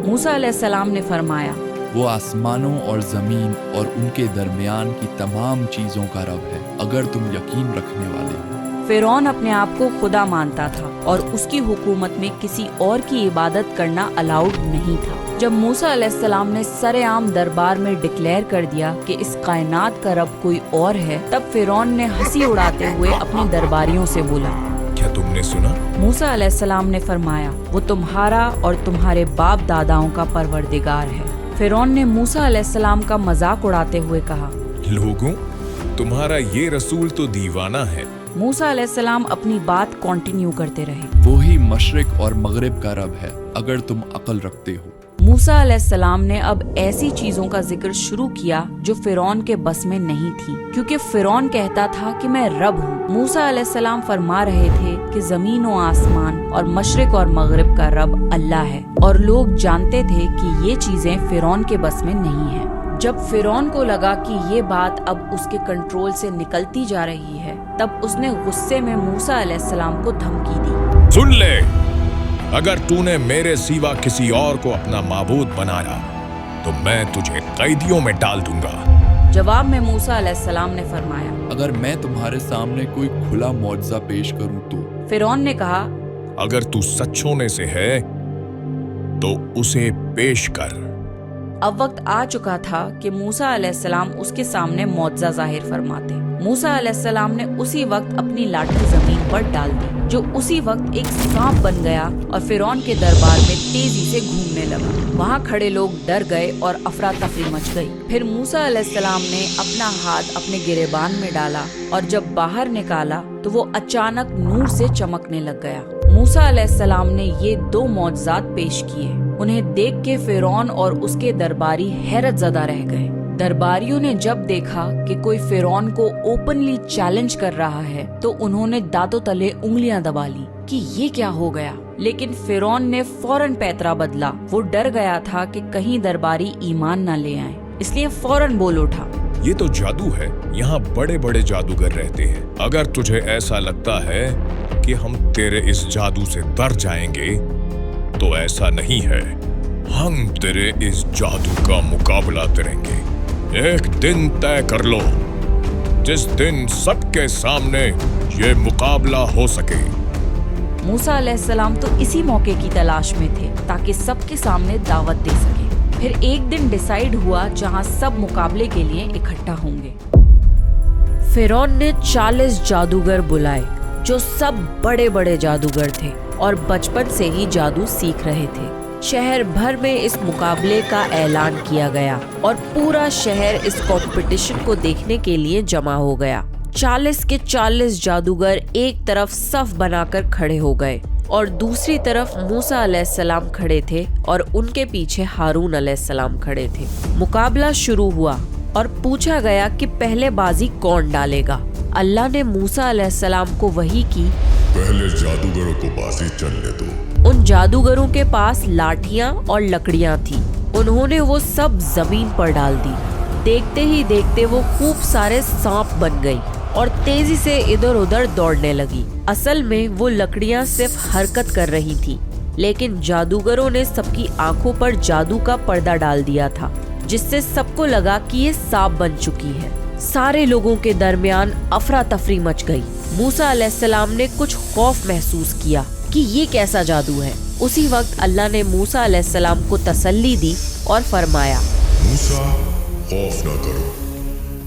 मूसा अलैहिस्सलाम ने फरमाया, वो आसमानों और जमीन और उनके दरमियान की तमाम चीजों का रब है, अगर तुम यकीन रखने वाले हो। फिरौन अपने आप को खुदा मानता था और उसकी हुकूमत में किसी और की इबादत करना अलाउड नहीं था। जब मूसा अलैहिस्सलाम ने सरेआम दरबार में डिक्लेयर कर दिया कि इस कायनात का रब कोई और है, तब फिरौन ने हंसी उड़ाते हुए अपने दरबारियों से बोला, क्या तुमने सुना? मूसा अलैहिस्सलाम ने फरमाया, वो तुम्हारा और तुम्हारे बाप दादाओं का परवरदिगार है। फिरौन ने मूसा अलैहिस्सलाम का मजाक उड़ाते हुए कहा, लोगों, तुम्हारा ये रसूल तो दीवाना है। मूसा अलैहिस्सलाम अपनी बात कंटिन्यू करते रहे, वो ही मशरिक और मगरिब का रब है, अगर तुम अक्ल रखते हो। मूसा अलैहिस्सलाम ने अब ऐसी चीजों का जिक्र शुरू किया जो फिरौन के बस में नहीं थी, क्योंकि फिरौन कहता था कि मैं रब हूँ। मूसा अलैहिस्सलाम फरमा रहे थे कि जमीन और आसमान और मशरिक और मगरिब का रब अल्लाह है, और लोग जानते थे कि ये चीजें फिरौन के बस में नहीं है। जब फिरौन को लगा कि ये बात अब उसके कंट्रोल से निकलती जा रही है, तब उसने गुस्से में मूसा अलैहिस्सलाम को धमकी दी। सुन ले, अगर तूने मेरे सिवा किसी और को अपना माबूद बनाया तो मैं तुझे कैदियों में डाल दूंगा। जवाब में मूसा अलैहिस्सलाम ने फरमाया, अगर मैं तुम्हारे सामने कोई खुला मौजज़ा पेश करूं तो? फिरौन ने कहा, अगर तू सच होने से है तो उसे पेश कर। अब वक्त आ चुका था कि मूसा अलैहिस्सलाम उसके सामने मौजज़ा जाहिर फरमाते। मूसा अलैहिस्सलाम ने उसी वक्त अपनी लाठी जमीन पर डाल दी, जो उसी वक्त एक सांप बन गया और फिरौन के दरबार में तेजी से घूमने लगा। वहाँ खड़े लोग डर गए और अफरा तफरी मच गई। फिर मूसा अलैहिस्सलाम ने अपना हाथ अपने गिरेबान में डाला और जब बाहर निकाला तो वो अचानक नूर से चमकने लग गया। मूसा अलैहिस्सलाम ने ये 2 मौजज़ात पेश किए। उन्हें देख के फिरौन और उसके दरबारी हैरत ज़दा रह गए। दरबारियों ने जब देखा कि कोई फिरौन को ओपनली चैलेंज कर रहा है तो उन्होंने दांतों तले उंगलियां दबा ली कि ये क्या हो गया। लेकिन फिरौन ने फौरन पैतरा बदला। वो डर गया था कि कहीं दरबारी ईमान न ले आए, इसलिए फौरन बोल उठा, ये तो जादू है, यहाँ बड़े बड़े जादूगर रहते हैं। अगर तुझे ऐसा लगता है कि हम तेरे इस जादू से डर जाएंगे तो ऐसा नहीं है। हम तेरे इस जादू का मुकाबला करेंगे। एक दिन तय कर लो जिस दिन सबके सामने ये मुकाबला हो सके। मूसा अलैहिस्सलाम तो इसी मौके की तलाश में थे ताकि सबके सामने दावत दे सके। फिर एक दिन डिसाइड हुआ जहां सब मुकाबले के लिए इकट्ठा होंगे। फिरौन ने 40 जादूगर बुलाए जो सब बड़े बड़े जादूगर थे और बचपन से ही जादू सीख रहे थे। शहर भर में इस मुकाबले का ऐलान किया गया और पूरा शहर इस कंपटीशन को देखने के लिए जमा हो गया। 40 के 40 जादूगर एक तरफ सफ बनाकर खड़े हो गए और दूसरी तरफ मूसा अलैहिस्सलाम खड़े थे और उनके पीछे हारून अलैहिस्सलाम खड़े थे। मुकाबला शुरू हुआ और पूछा गया कि पहले बाजी कौन डालेगा। अल्लाह ने मूसा अलैहिस्सलाम को वही की, पहले जादूगरों को बाजी चलने दो। उन जादूगरों के पास लाठियां और लकड़ियां थी। उन्होंने वो सब जमीन पर डाल दी। देखते ही देखते वो खूब सारे सांप बन गई और तेजी से इधर उधर दौड़ने लगी। असल में वो लकड़ियां सिर्फ हरकत कर रही थी, लेकिन जादूगरों ने सबकी आंखों पर जादू का पर्दा डाल दिया था, जिससे सबको लगा कि ये सांप बन चुकी है। सारे लोगों के दरमियान अफरा तफरी मच गई। मूसा अलैहिस्सलाम ने कुछ खौफ महसूस किया कि ये कैसा जादू है। उसी वक्त अल्लाह ने मूसा अलैहिस्सलाम को तसल्ली दी और फरमाया, मूसा, खौफ न करो,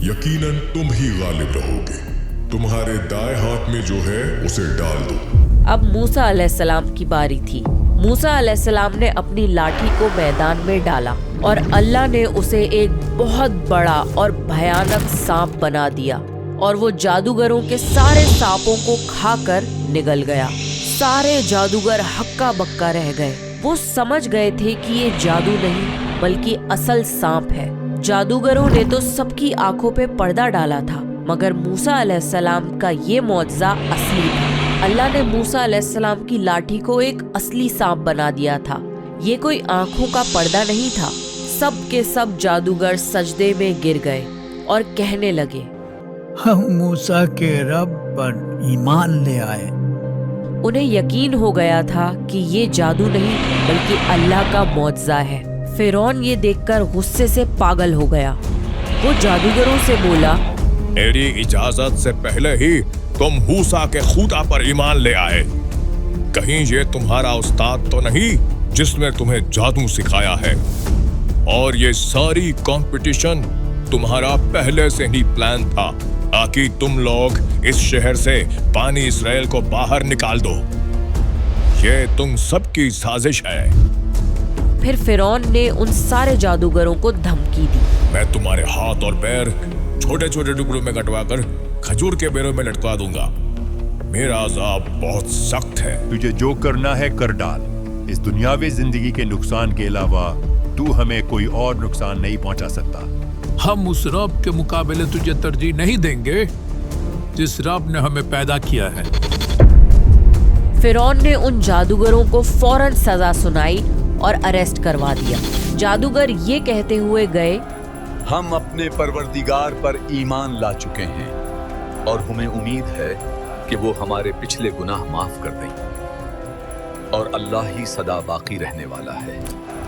यकीनन तुम ही गालिब रहोगे। तुम्हारे दाएं हाथ में जो है उसे डाल दो। अब मूसा अलैहिस्सलाम की बारी थी। मूसा अलैहिस्सलाम ने अपनी लाठी को मैदान में डाला और अल्लाह ने उसे एक बहुत बड़ा और भयानक सांप बना दिया और वो जादूगरों के सारे सांपों को खाकर निगल गया। सारे जादूगर हक्का बक्का रह गए। वो समझ गए थे कि ये जादू नहीं बल्कि असल सांप है। जादूगरों ने तो सबकी आंखों पे पर्दा डाला था, मगर मूसा अलैहिस्सलाम का ये मौजज़ा असली था। अल्लाह ने मूसा अलैहिस्सलाम की लाठी को एक असली सांप बना दिया था। ये कोई आंखों का पर्दा नहीं था। सब के सब जादूगर सजदे में गिर गए और कहने लगे, हम मूसा के रब पर ईमान ले आए। उन्हें यकीन हो गया था कि ये जादू नहीं बल्कि अल्लाह का मौजज़ा है। फिरौन ये देखकर गुस्से से पागल हो गया। वो जादूगरों से बोला, मेरी इजाजत से पहले ही तुम मूसा के खुदा पर ईमान ले आए। कहीं ये तुम्हारा उस्ताद तो नहीं जिसने तुम्हें जादू सिखाया है? और ये सारी कंपटीशन तुम्हारा पहले से ही प्लान था ताकि तुम लोग इस शहर से पानी इस्राएल को बाहर निकाल दो। ये तुम सबकी साजिश है। फिर फिरौन ने उन सारे जादूगरों को धमकी दी, मैं तुम्हारे हाथ और पैर छोटे छोटे टुकड़ों में कटवाकर खजूर के बेरों में लटका दूंगा। मेरा अज़ाब बहुत सख्त है। तुझे जो करना है कर डाल। इस दुनियावी जिंदगी के नुकसान के अलावा तू हमें कोई और नुकसान नहीं पहुंचा सकता। हम उस रब के मुकाबले तुझे तरजीह नहीं देंगे जिस रब ने हमें पैदा किया है। फिरौन ने उन जादूगरों को फौरन सजा सुनाई और अरेस्ट करवा दिया। जादूगर ये कहते हुए गए, ہم اپنے پروردگار پر ایمان لا چکے ہیں اور ہمیں امید ہے کہ وہ ہمارے پچھلے گناہ معاف کر دیں، اور اللہ ہی سدا باقی رہنے والا ہے۔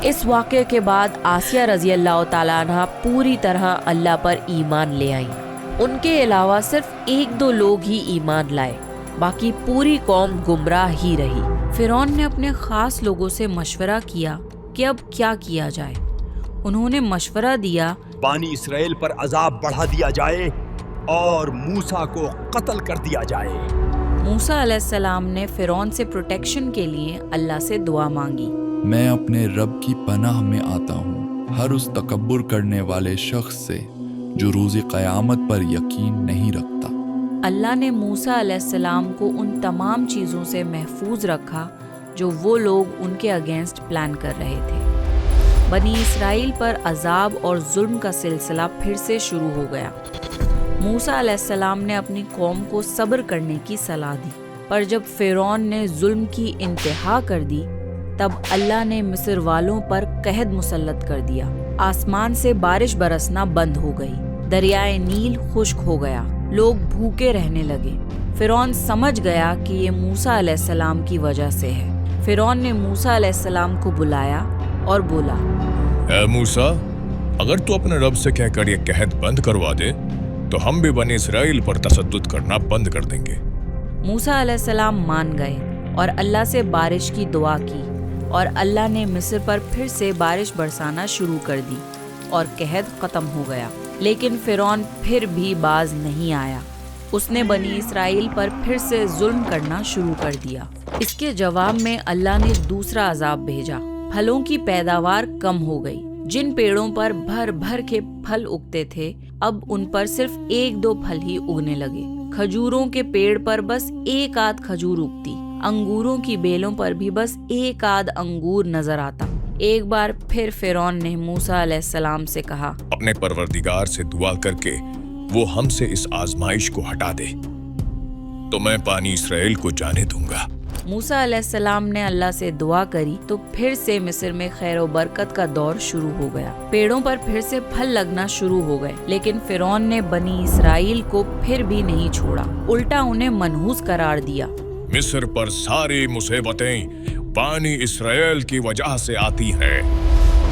اس واقعے کے بعد آسیہ رضی اللہ تعالیٰ عنہ پوری طرح اللہ پر ایمان لے آئیں۔ ان کے علاوہ صرف 1-2 لوگ ہی ایمان لائے، باقی پوری قوم گمراہ ہی رہی۔ فرعون نے اپنے خاص لوگوں سے مشورہ کیا کہ اب کیا کیا جائے۔ انہوں نے مشورہ دیا بانی اسرائیل پر عذاب بڑھا دیا جائے اور موسیٰ کو قتل کر دیا جائے۔ موسیٰ علیہ السلام نے فرعون سے پروٹیکشن کے لیے اللہ سے دعا مانگی۔ میں اپنے رب کی پناہ میں آتا ہوں ہر اس تکبر کرنے والے شخص سے جو روز قیامت پر یقین نہیں رکھتا۔ اللہ نے موسیٰ علیہ السلام کو ان تمام چیزوں سے محفوظ رکھا جو وہ لوگ ان کے اگینسٹ پلان کر رہے تھے۔ بنی اسرائیل پر عذاب اور ظلم کا سلسلہ پھر سے شروع ہو گیا۔ موسیٰ علیہ السلام نے اپنی قوم کو صبر کرنے کی صلاح دی، پر جب فرعون نے ظلم کی انتہا کر دی تب اللہ نے مصر والوں پر قحط مسلط کر دیا۔ آسمان سے بارش برسنا بند ہو گئی، دریائے نیل خشک ہو گیا، لوگ بھوکے رہنے لگے۔ فرعون سمجھ گیا کہ یہ موسیٰ علیہ السلام کی وجہ سے ہے۔ فرعون نے موسیٰ علیہ السلام کو بلایا اور بولا، اے موسیٰ، اگر تو اپنے رب سے کہہ کر یہ قحط بند کروا دے تو ہم بھی بنی اسرائیل پر تشدد کرنا بند کر دیں گے۔ موسیٰ علیہ السلام مان گئے اور اللہ سے بارش کی دعا کی، اور اللہ نے مصر پر پھر سے بارش برسانا شروع کر دی اور قحط ختم ہو گیا۔ لیکن فرعون پھر بھی باز نہیں آیا۔ اس نے بنی اسرائیل پر پھر سے ظلم کرنا شروع کر دیا۔ اس کے جواب میں اللہ نے دوسرا عذاب بھیجا۔ پھلوں کی پیداوار کم ہو گئی۔ جن پیڑوں پر بھر بھر کے پھل اگتے تھے اب ان پر صرف 1-2 پھل ہی اگنے لگے۔ کھجوروں کے پیڑ پر بس 1-8 کھجور اگتی، انگوروں کی بیلوں پر بھی بس 1-8 انگور نظر آتا۔ ایک بار پھر فرعون نے موسیٰ علیہ السلام سے کہا، اپنے پروردگار سے دعا کر کے وہ ہم سے اس آزمائش کو ہٹا دے تو میں بنی اسرائیل کو جانے دوں گا۔ موسیٰ علیہ السلام نے اللہ سے دعا کری تو پھر سے مصر میں خیر و برکت کا دور شروع ہو گیا۔ پیڑوں پر پھر سے پھل لگنا شروع ہو گئے، لیکن فرعون نے بنی اسرائیل کو پھر بھی نہیں چھوڑا، الٹا انہیں منحوس قرار دیا۔ مصر پر ساری مصیبتیں بنی اسرائیل کی وجہ سے آتی ہیں۔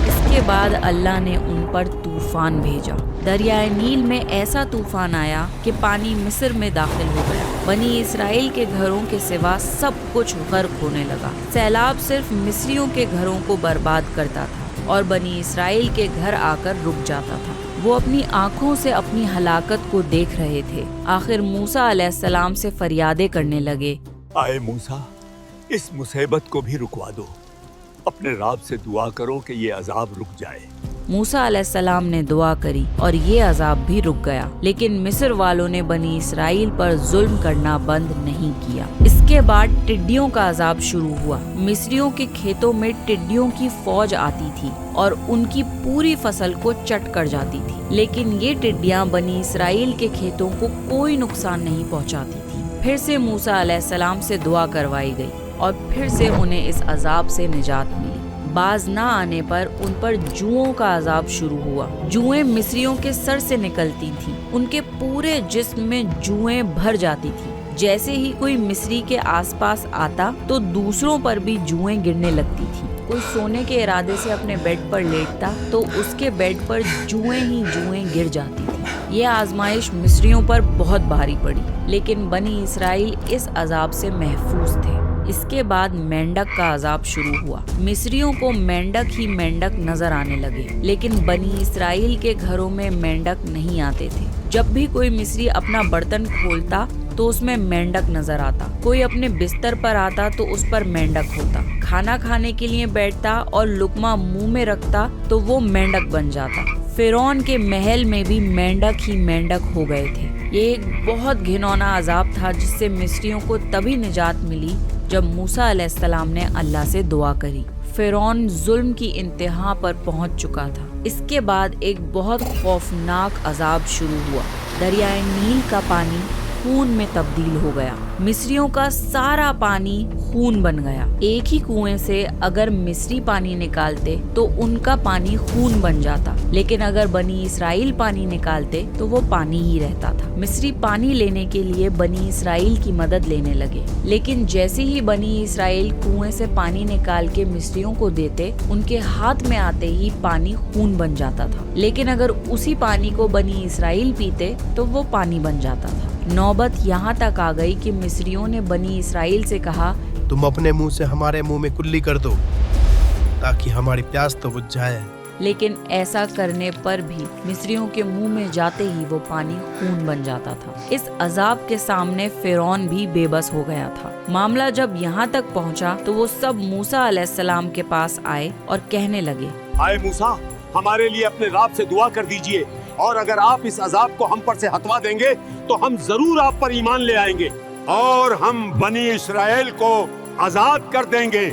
اس کے بعد اللہ نے ان پر طوفان بھیجا۔ دریائے نیل میں ایسا طوفان آیا کہ پانی مصر میں داخل ہو گیا۔ بنی اسرائیل کے گھروں کے سوا سب کچھ غرق ہونے لگا۔ سیلاب صرف مصریوں کے گھروں کو برباد کرتا تھا اور بنی اسرائیل کے گھر آ کر رک جاتا تھا۔ وہ اپنی آنکھوں سے اپنی ہلاکت کو دیکھ رہے تھے۔ آخر موسیٰ علیہ السلام سے فریادیں کرنے لگے، آئے موسیٰ، اس مصیبت کو بھی رکوا دو، اپنے رب سے دعا کرو کہ یہ عذاب رک جائے۔ موسیٰ علیہ السلام نے دعا کری اور یہ عذاب بھی رک گیا، لیکن مصر والوں نے بنی اسرائیل پر ظلم کرنا بند نہیں کیا۔ اس کے بعد ٹڈیوں کا عذاب شروع ہوا۔ مصریوں کے کھیتوں میں ٹڈیوں کی فوج آتی تھی اور ان کی پوری فصل کو چٹ کر جاتی تھی، لیکن یہ ٹڈیاں بنی اسرائیل کے کھیتوں کو کوئی نقصان نہیں پہنچاتی تھی۔ پھر سے موسیٰ علیہ السلام سے دعا کروائی گئی اور پھر سے انہیں اس عذاب سے نجات ملی۔ باز نہ آنے پر ان پر جوؤں کا عذاب شروع ہوا۔ جوئیں مصریوں کے سر سے نکلتی تھیں، ان کے پورے جسم میں جوئیں بھر جاتی تھیں۔ جیسے ہی کوئی مصری کے آس پاس آتا تو دوسروں پر بھی جوئیں گرنے لگتی تھیں۔ کوئی سونے کے ارادے سے اپنے بیڈ پر لیٹتا تو اس کے بیڈ پر جوئیں ہی جوئیں گر جاتی تھیں۔ یہ آزمائش مصریوں پر بہت بھاری پڑی، لیکن بنی اسرائیل اس عذاب سے محفوظ تھے۔ اس کے بعد مینڈک کا عذاب شروع ہوا۔ مصریوں کو مینڈک ہی مینڈک نظر آنے لگے، لیکن بنی اسرائیل کے گھروں میں مینڈک نہیں آتے تھے۔ جب بھی کوئی مصری اپنا برتن کھولتا تو اس میں مینڈک نظر آتا، کوئی اپنے بستر پر آتا تو اس پر مینڈک ہوتا، کھانا کھانے کے لیے بیٹھتا اور لقمہ منہ میں رکھتا تو وہ مینڈک بن جاتا۔ فرعون کے محل میں بھی مینڈک ہی مینڈک ہو گئے تھے۔ یہ ایک بہت گھنونا عذاب تھا جس سے مصریوں کو تبھی نجات ملی جب موسیٰ علیہ السلام نے اللہ سے دعا کری۔ فرعون ظلم کی انتہا پر پہنچ چکا تھا۔ اس کے بعد ایک بہت خوفناک عذاب شروع ہوا۔ دریائے نیل کا پانی खून में तब्दील हो गया। मिस्रियों का सारा पानी खून बन गया। एक ही कुएं से अगर मिस्री पानी निकालते तो उनका पानी खून बन जाता, लेकिन अगर बनी इसराइल पानी निकालते तो वो पानी ही रहता था। मिस्री पानी लेने के लिए बनी इसराइल की मदद लेने लगे, लेकिन जैसे ही बनी इसराइल कुएं से पानी निकाल के मिस्रियों को देते, उनके हाथ में आते ही पानी खून बन जाता था। लेकिन अगर उसी पानी को बनी इसराइल पीते तो वो पानी बन जाता था। नौबत यहाँ तक आ गई कि मिस्रियों ने बनी इसराइल से कहा, तुम अपने मुंह से हमारे मुंह में कुल्ली कर दो ताकि हमारी प्यास तो बुझ जाए। लेकिन ऐसा करने पर भी मिस्रियों के मुंह में जाते ही वो पानी खून बन जाता था। इस अजाब के सामने फिरौन भी बेबस हो गया था। मामला जब यहाँ तक पहुँचा तो वो सब मूसा अलैहिस्सलाम के पास आए और कहने लगे, आए मूसा, हमारे लिए अपने रब से दुआ कर दीजिए, और अगर आप इस अजाब को हम पर से हटवा देंगे तो हम जरूर आप पर ईमान ले आएंगे और हम बनी इस्राएल को आजाद कर देंगे।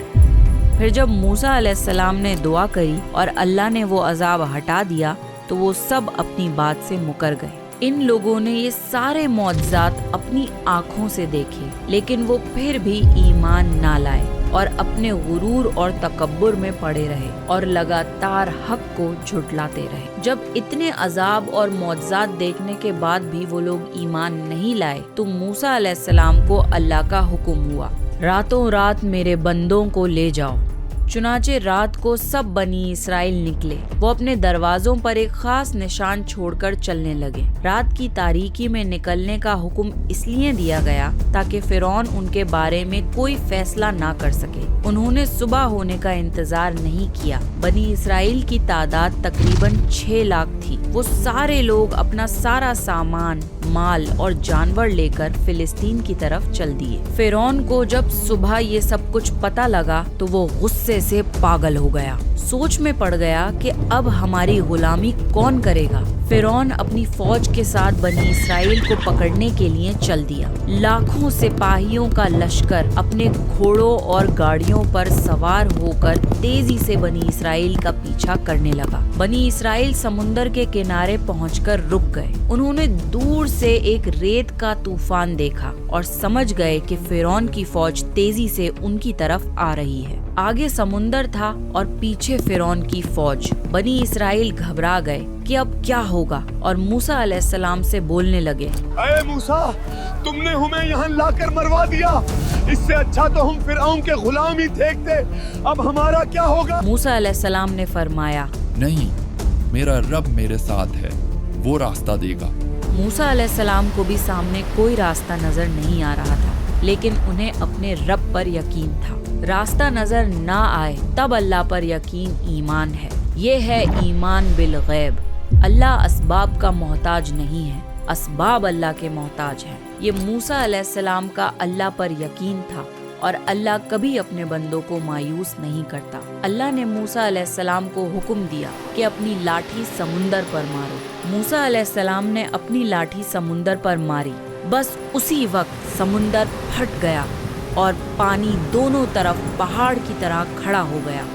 फिर जब मूसा अलैहिस्सलाम ने दुआ करी और अल्लाह ने वो अजाब हटा दिया तो वो सब अपनी बात से मुकर गए। इन लोगों ने ये सारे मौजज़ात अपनी आँखों से देखे, लेकिन वो फिर भी ईमान ना लाए और अपने गुरूर और तकब्बुर में पड़े रहे और लगातार हक को झुटलाते रहे। जब इतने अजाब और मौजज़ात देखने के बाद भी वो लोग ईमान नहीं लाए तो मूसा अलैहिस्सलाम को अल्लाह का हुक्म हुआ, रातों रात मेरे बंदों को ले जाओ। चुनाचे रात को सब बनी इसराइल निकले। वो अपने दरवाजों पर एक खास निशान छोड़कर चलने लगे। रात की तारीकी में निकलने का हुक्म इसलिए दिया गया ताकि फिरौन उनके बारे में कोई फैसला ना कर सके। उन्होंने सुबह होने का इंतजार नहीं किया। बनी इसराइल की तादाद तकरीबन 6 लाख थी। वो सारे लोग अपना सारा सामान, माल और जानवर लेकर फिलिस्तीन की तरफ चल दिए। फिरौन को जब सुबह ये सब कुछ पता लगा तो वो गुस्से से पागल हो गया। सोच में पड़ गया कि अब हमारी गुलामी कौन करेगा। फिरौन अपनी फौज के साथ बनी इसराइल को पकड़ने के लिए चल दिया। लाखों सिपाहियों का लश्कर अपने घोड़ों और गाड़ियों पर सवार होकर तेजी से बनी इसराइल का पीछा करने लगा। बनी इसराइल समुंदर के किनारे पहुंचकर रुक गए। उन्होंने दूर से एक रेत का तूफान देखा और समझ गए कि फिरौन की फौज तेजी से उनकी तरफ आ रही है। आगे समुंदर था और पीछे फिरौन की फौज। बनी इसराइल घबरा गए कि अब क्या होगा और मूसा अलैहिस्सलाम से बोलने लगे, अरे मूसा, तुमने हमें यहाँ लाकर मरवा दिया। इससे अच्छा तो हम फिरौन के गुलाम ही देखते। अब हमारा क्या होगा? मूसा अलैहिस्सलाम ने फरमाया, नहीं, मेरा रब मेरे साथ है, वो रास्ता देगा। मूसा अलैहिस्सलाम को भी सामने कोई रास्ता नजर नहीं आ रहा था, लेकिन उन्हें अपने रब पर यकीन था। रास्ता नजर ना आए तब अल्लाह पर यकीन ईमान है। ये है ईमान बिल गैब। अल्लाह असबाब का मोहताज नहीं है, असबाब अल्लाह के मोहताज हैं। ये मूसा अलैहिस्सलाम का अल्लाह पर यकीन था और अल्लाह कभी अपने बंदों को मायूस नहीं करता। अल्लाह ने मूसा अलैहिस्सलाम को हुक्म दिया कि अपनी लाठी समुंदर पर मारो। मूसा अलैहिस्सलाम ने अपनी लाठी समुंदर पर मारी। बस उसी वक्त समुंदर फट गया और पानी दोनों तरफ पहाड़ की तरह खड़ा हो गया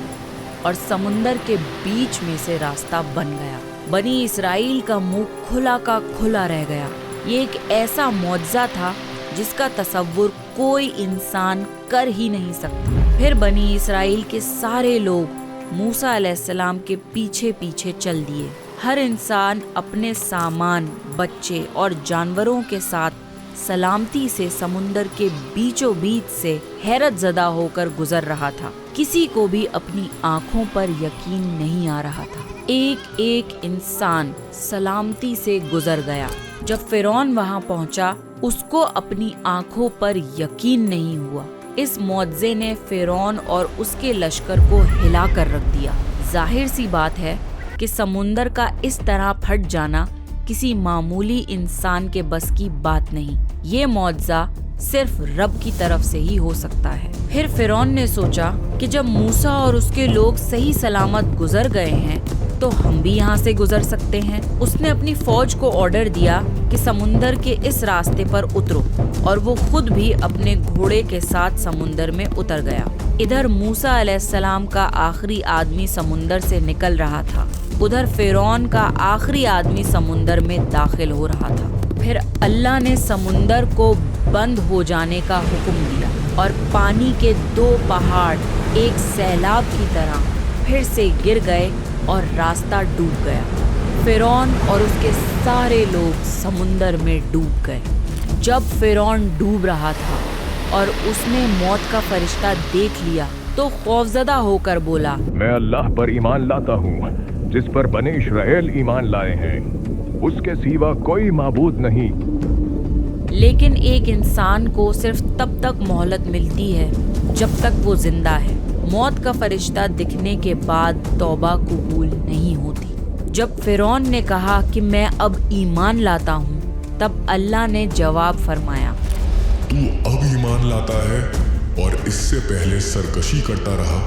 और समुंदर के बीच में से रास्ता बन गया। बनी इसराइल का मुंह खुला का खुला रह गया। ये एक ऐसा मौजज़ा था जिसका तसव्वुर कोई इंसान कर ही नहीं सकता। फिर बनी इसराइल के सारे लोग मूसा अलैहिस्सलाम के पीछे पीछे चल दिए। हर इंसान अपने सामान, बच्चे और जानवरों के साथ सलामती से समुंदर के बीचों बीच से हैरत ज़दा होकर गुजर रहा था। किसी को भी अपनी आँखों पर यकीन नहीं आ रहा था। एक एक इंसान सलामती से गुजर गया। जब फिरौन वहाँ पहुँचा, उसको अपनी आँखों पर यकीन नहीं हुआ। इस मौजज़े ने फिरौन और उसके लश्कर को हिला कर रख दिया। जाहिर सी बात है कि समुंदर का इस तरह फट जाना किसी मामूली इंसान के बस की बात नहीं। ये मौजज़ा सिर्फ रब की तरफ से ही हो सकता है। फिर फिरौन ने सोचा कि जब मूसा और उसके लोग सही सलामत गुजर गए हैं तो हम भी यहाँ से गुजर सकते हैं। उसने अपनी फौज को ऑर्डर दिया कि समुंदर के इस रास्ते पर उतरो और वो खुद भी अपने घोड़े के साथ समुंदर में उतर गया। इधर मूसा अलैहिस्सलाम का आखिरी आदमी समुंदर से निकल रहा था, उधर फिरौन का आखिरी आदमी समुंदर में दाखिल हो रहा था। फिर अल्लाह ने समुंदर को बंद हो जाने का हुक्म दिया और पानी के 2 पहाड़ एक सैलाब की तरह फिर से गिर गए और रास्ता डूब गया। फिरौन और उसके सारे लोग समुंदर में डूब गए। जब फिरौन डूब रहा था और उसने मौत का फरिश्ता देख लिया तो खौफजदा होकर बोला, मैं अल्लाह पर ईमान लाता हूँ जिस पर बने इस्राएल ईमान लाए हैं, उसके सिवा कोई माबूद नहीं। लेकिन एक इंसान को सिर्फ तब तक मोहलत मिलती है जब तक वो जिंदा है। मौत का फरिश्ता दिखने के बाद तौबा कबूल नहीं होती। जब फिरौन ने कहा कि मैं अब ईमान लाता हूँ, तब अल्लाह ने जवाब फरमाया, तू अब ईमान लाता है और इससे पहले सरकशी करता रहा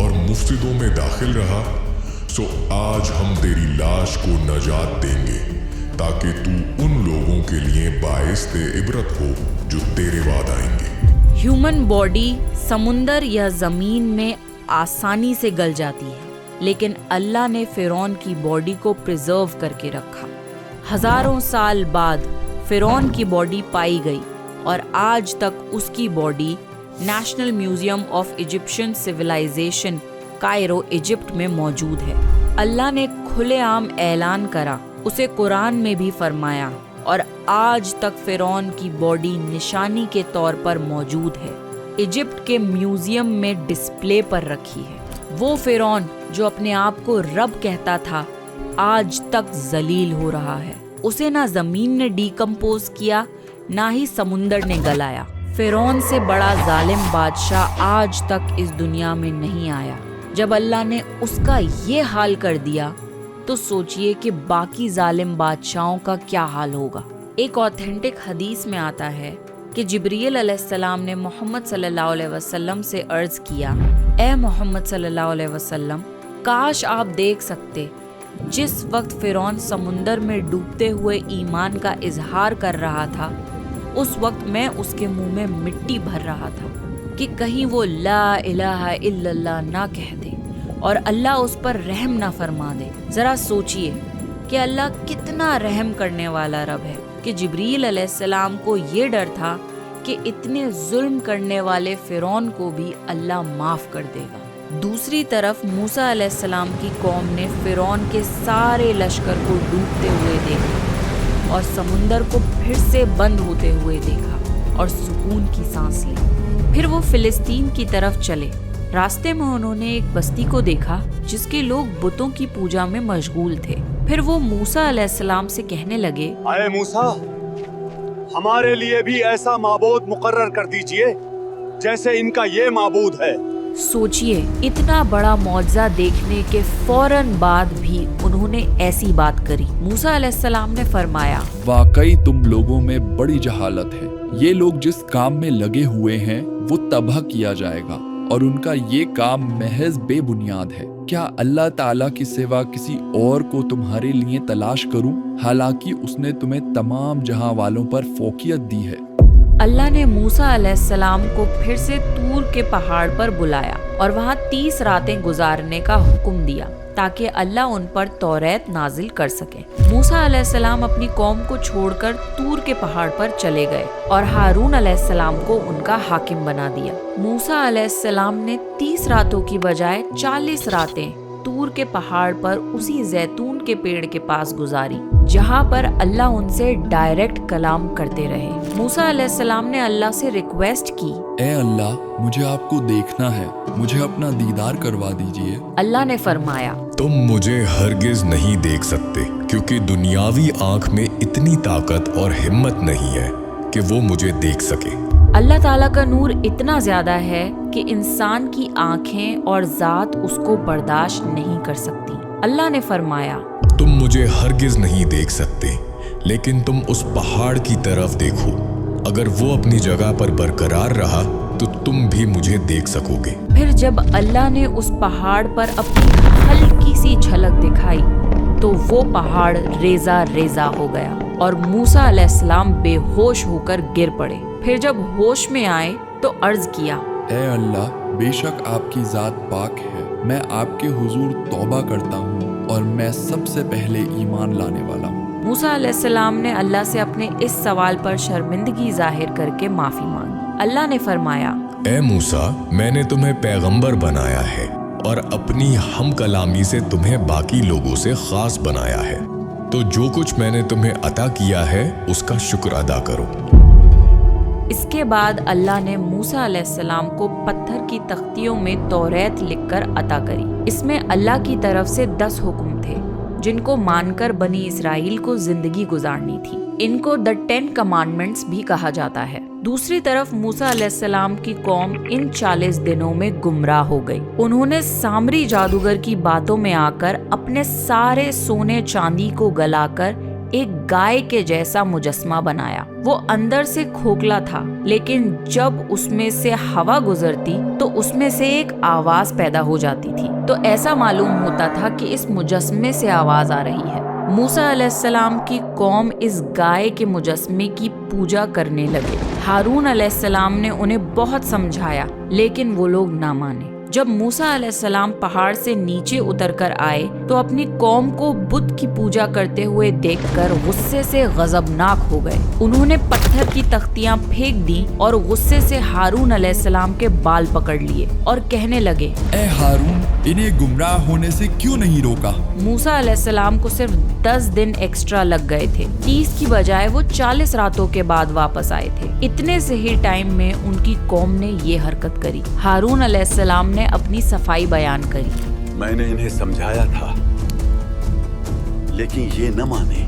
और मुफ्सिदों में दाखिल रहा, सो आज हम तेरी लाश को नजात देंगे ताकि तू उन लोगों के लिए बाइस इबरत हो जो तेरे बाद आएंगे। ह्यूमन बॉडी समुंदर या जमीन में आसानी से गल जाती है, लेकिन अल्लाह ने फिरौन की बॉडी को प्रिजर्व करके रखा। हजारों साल बाद फिरौन की बॉडी पाई गई और आज तक उसकी body national museum of Egyptian civilisation Cairo Egypt में मौजूद है। अल्लाह ने खुलेआम ऐलान करा, उसे कुरान में भी फरमाया, और आज तक फिरौन की बॉडी निशानी के तौर पर मौजूद है। इजिप्ट के म्यूजियम में डिस्प्ले पर रखी है। वो फिरौन जो अपने आप को रब कहता था, आज तक जलील हो रहा है। उसे ना जमीन ने डीकम्पोज किया, ना ही समुंदर ने गलाया। फिरौन से बड़ा जालिम बादशाह आज तक इस दुनिया में नहीं आया। जब अल्लाह ने उसका ये हाल कर दिया तो सोचिए कि बाकी जालिम बादशाहों का क्या हाल होगा। एक ऑथेंटिक हदीस में आता है कि जिब्रील अलैहिस्सलाम ने मोहम्मद सल्लल्लाहु अलैहि वसल्लम से अर्ज किया, ए मोहम्मद सल्लल्लाहु अलैहि वसल्लम, काश आप देख सकते जिस वक्त फिरौन समुंदर में डूबते हुए ईमान का इजहार कर रहा था, उस वक्त मैं उसके मुंह में मिट्टी भर रहा था कि कहीं वो ला इलाहा इल्लल्लाह ना कह दे और अल्लाह उस पर रहम ना फरमा दे। जरा सोचिए कि अल्लाह कितना रहम करने वाला रब है कि जिब्रील अलैहिस्सलाम को ये डर था कि इतने जुल्म करने वाले फिरौन को भी अल्लाह माफ कर देगा। दूसरी तरफ मूसा अलैहिस्सलाम की कौम ने फिरौन के सारे लश्कर को डूबते हुए देखा और समुंदर को फिर से बंद होते हुए देखा और सुकून की सांस ली। फिर वो फिलिस्तीन की तरफ चले। रास्ते में उन्होंने एक बस्ती को देखा जिसके लोग बुतों की पूजा में मशगूल थे। फिर वो मूसा अलैहिस्सलाम से कहने लगे, आए मूसा, हमारे लिए भी ऐसा माबूद मुकर्रर कर दीजिए जैसे इनका ये माबूद है। सोचिए, इतना बड़ा मौजज़ा देखने के फौरन बाद भी उन्होंने ऐसी बात करी। मूसा अलैहिस्सलाम ने फरमाया, वाकई तुम लोगों में बड़ी जहालत है। ये लोग जिस काम में लगे हुए हैं वो तबाह किया जाएगा और उनका ये काम महज बेबुनियाद है। क्या अल्लाह ताला की सिवा किसी और को तुम्हारे लिए तलाश करूं, हालांकि उसने तुम्हें तमाम जहां वालों पर फौकियत दी है। अल्लाह ने मूसा अलैहिस्सलाम को फिर से तूर के पहाड़ पर बुलाया और वहाँ 30 रातें गुजारने का हुक्म दिया ताकि अल्लाह उन पर तौरात नाजिल कर सके। मूसा अलैहिस्सलाम अपनी कौम को छोड़कर तूर के पहाड़ पर चले गए और हारून अलैहिस्सलाम को उनका हाकिम बना दिया। मूसा अलैहिस्सलाम ने 30 रातों की बजाय 40 रातें तूर के पहाड़ पर उसी जैतून के पेड़ के पास गुजारी जहाँ पर अल्लाह उनसे डायरेक्ट कलाम करते रहे। मूसा अलैहिस्सलाम ने अल्लाह से रिक्वेस्ट की, ए अल्लाह, मुझे आपको देखना है, मुझे अपना दीदार करवा दीजिए। अल्लाह ने फरमाया, तुम मुझे हरगिज नहीं देख सकते क्योंकि दुनियावी आंख में इतनी ताकत और हिम्मत नहीं है कि वो मुझे देख सके। अल्लाह ताला का नूर इतना ज्यादा है कि इंसान की आंखें और जात उसको बर्दाश्त नहीं कर सकती। अल्लाह ने फरमाया, तुम मुझे हरगिज नहीं देख सकते, लेकिन तुम उस पहाड़ की तरफ देखो। अगर वो अपनी जगह पर बरकरार रहा तो तुम भी मुझे देख सकोगे। फिर जब अल्लाह ने उस पहाड़ पर अपनी हल्की सी झलक दिखाई तो वो पहाड़ रेजा रेजा हो गया और मूसा अलैहिस्सलाम बेहोश होकर गिर पड़े। फिर जब होश में आए तो अर्ज किया, ए अल्लाह, बेशक आपकी जात पाक है, मैं आपके हुजूर तौबा करता हूँ और मैं सबसे पहले ईमान लाने वाला हूँ। موسیٰ علیہ السلام نے اللہ سے اپنے اس سوال پر شرمندگی ظاہر کر کے معافی مانگی۔ اللہ نے فرمایا، اے موسیٰ، میں نے تمہیں پیغمبر بنایا ہے اور اپنی ہم کلامی سے تمہیں باقی لوگوں سے خاص بنایا ہے، تو جو کچھ میں نے تمہیں عطا کیا ہے اس کا شکر ادا کرو۔ اس کے بعد اللہ نے موسیٰ علیہ السلام کو پتھر کی تختیوں میں توریت لکھ کر عطا کری۔ اس میں اللہ کی طرف سے 10 حکم تھے جن کو مان کر بنی اسرائیل کو زندگی گزارنی تھی۔ ان کو The 10 Commandments بھی کہا جاتا ہے۔ دوسری طرف موسیٰ علیہ السلام کی قوم ان 40 دنوں میں گمراہ ہو گئی۔ انہوں نے سامری جادوگر کی باتوں میں آ کر اپنے سارے سونے چاندی کو گلا کر ایک گائے کے جیسا مجسمہ بنایا۔ وہ اندر سے کھوکھلا تھا، لیکن جب اس میں سے ہوا گزرتی تو اس میں سے ایک آواز پیدا ہو جاتی تھی، تو ایسا معلوم ہوتا تھا کہ اس مجسمے سے آواز آ رہی ہے۔ موسیٰ علیہ السلام کی قوم اس گائے کے مجسمے کی پوجا کرنے لگے۔ ہارون علیہ السلام نے انہیں بہت سمجھایا، لیکن وہ لوگ نہ مانے۔ جب موسیٰ علیہ السلام پہاڑ سے نیچے اتر کر آئے تو اپنی قوم کو بت کی پوجا کرتے ہوئے دیکھ کر غصے سے غضبناک ہو گئے۔ انہوں نے پتھر کی تختیاں پھینک دیں اور غصے سے ہارون علیہ السلام کے بال پکڑ لیے اور کہنے لگے، اے ہارون، انہیں گمراہ ہونے سے کیوں نہیں روکا؟ موسیٰ علیہ السلام کو صرف 10 دن ایکسٹرا لگ گئے تھے، 30 کی بجائے وہ 40 راتوں کے بعد واپس آئے تھے۔ اتنے سے ہی ٹائم میں ان کی قوم نے یہ حرکت کری۔ ہارون علیہ السلام نے اپنی صفائی بیان کری۔ میں نے انہیں سمجھایا تھا لیکن یہ نہ مانے۔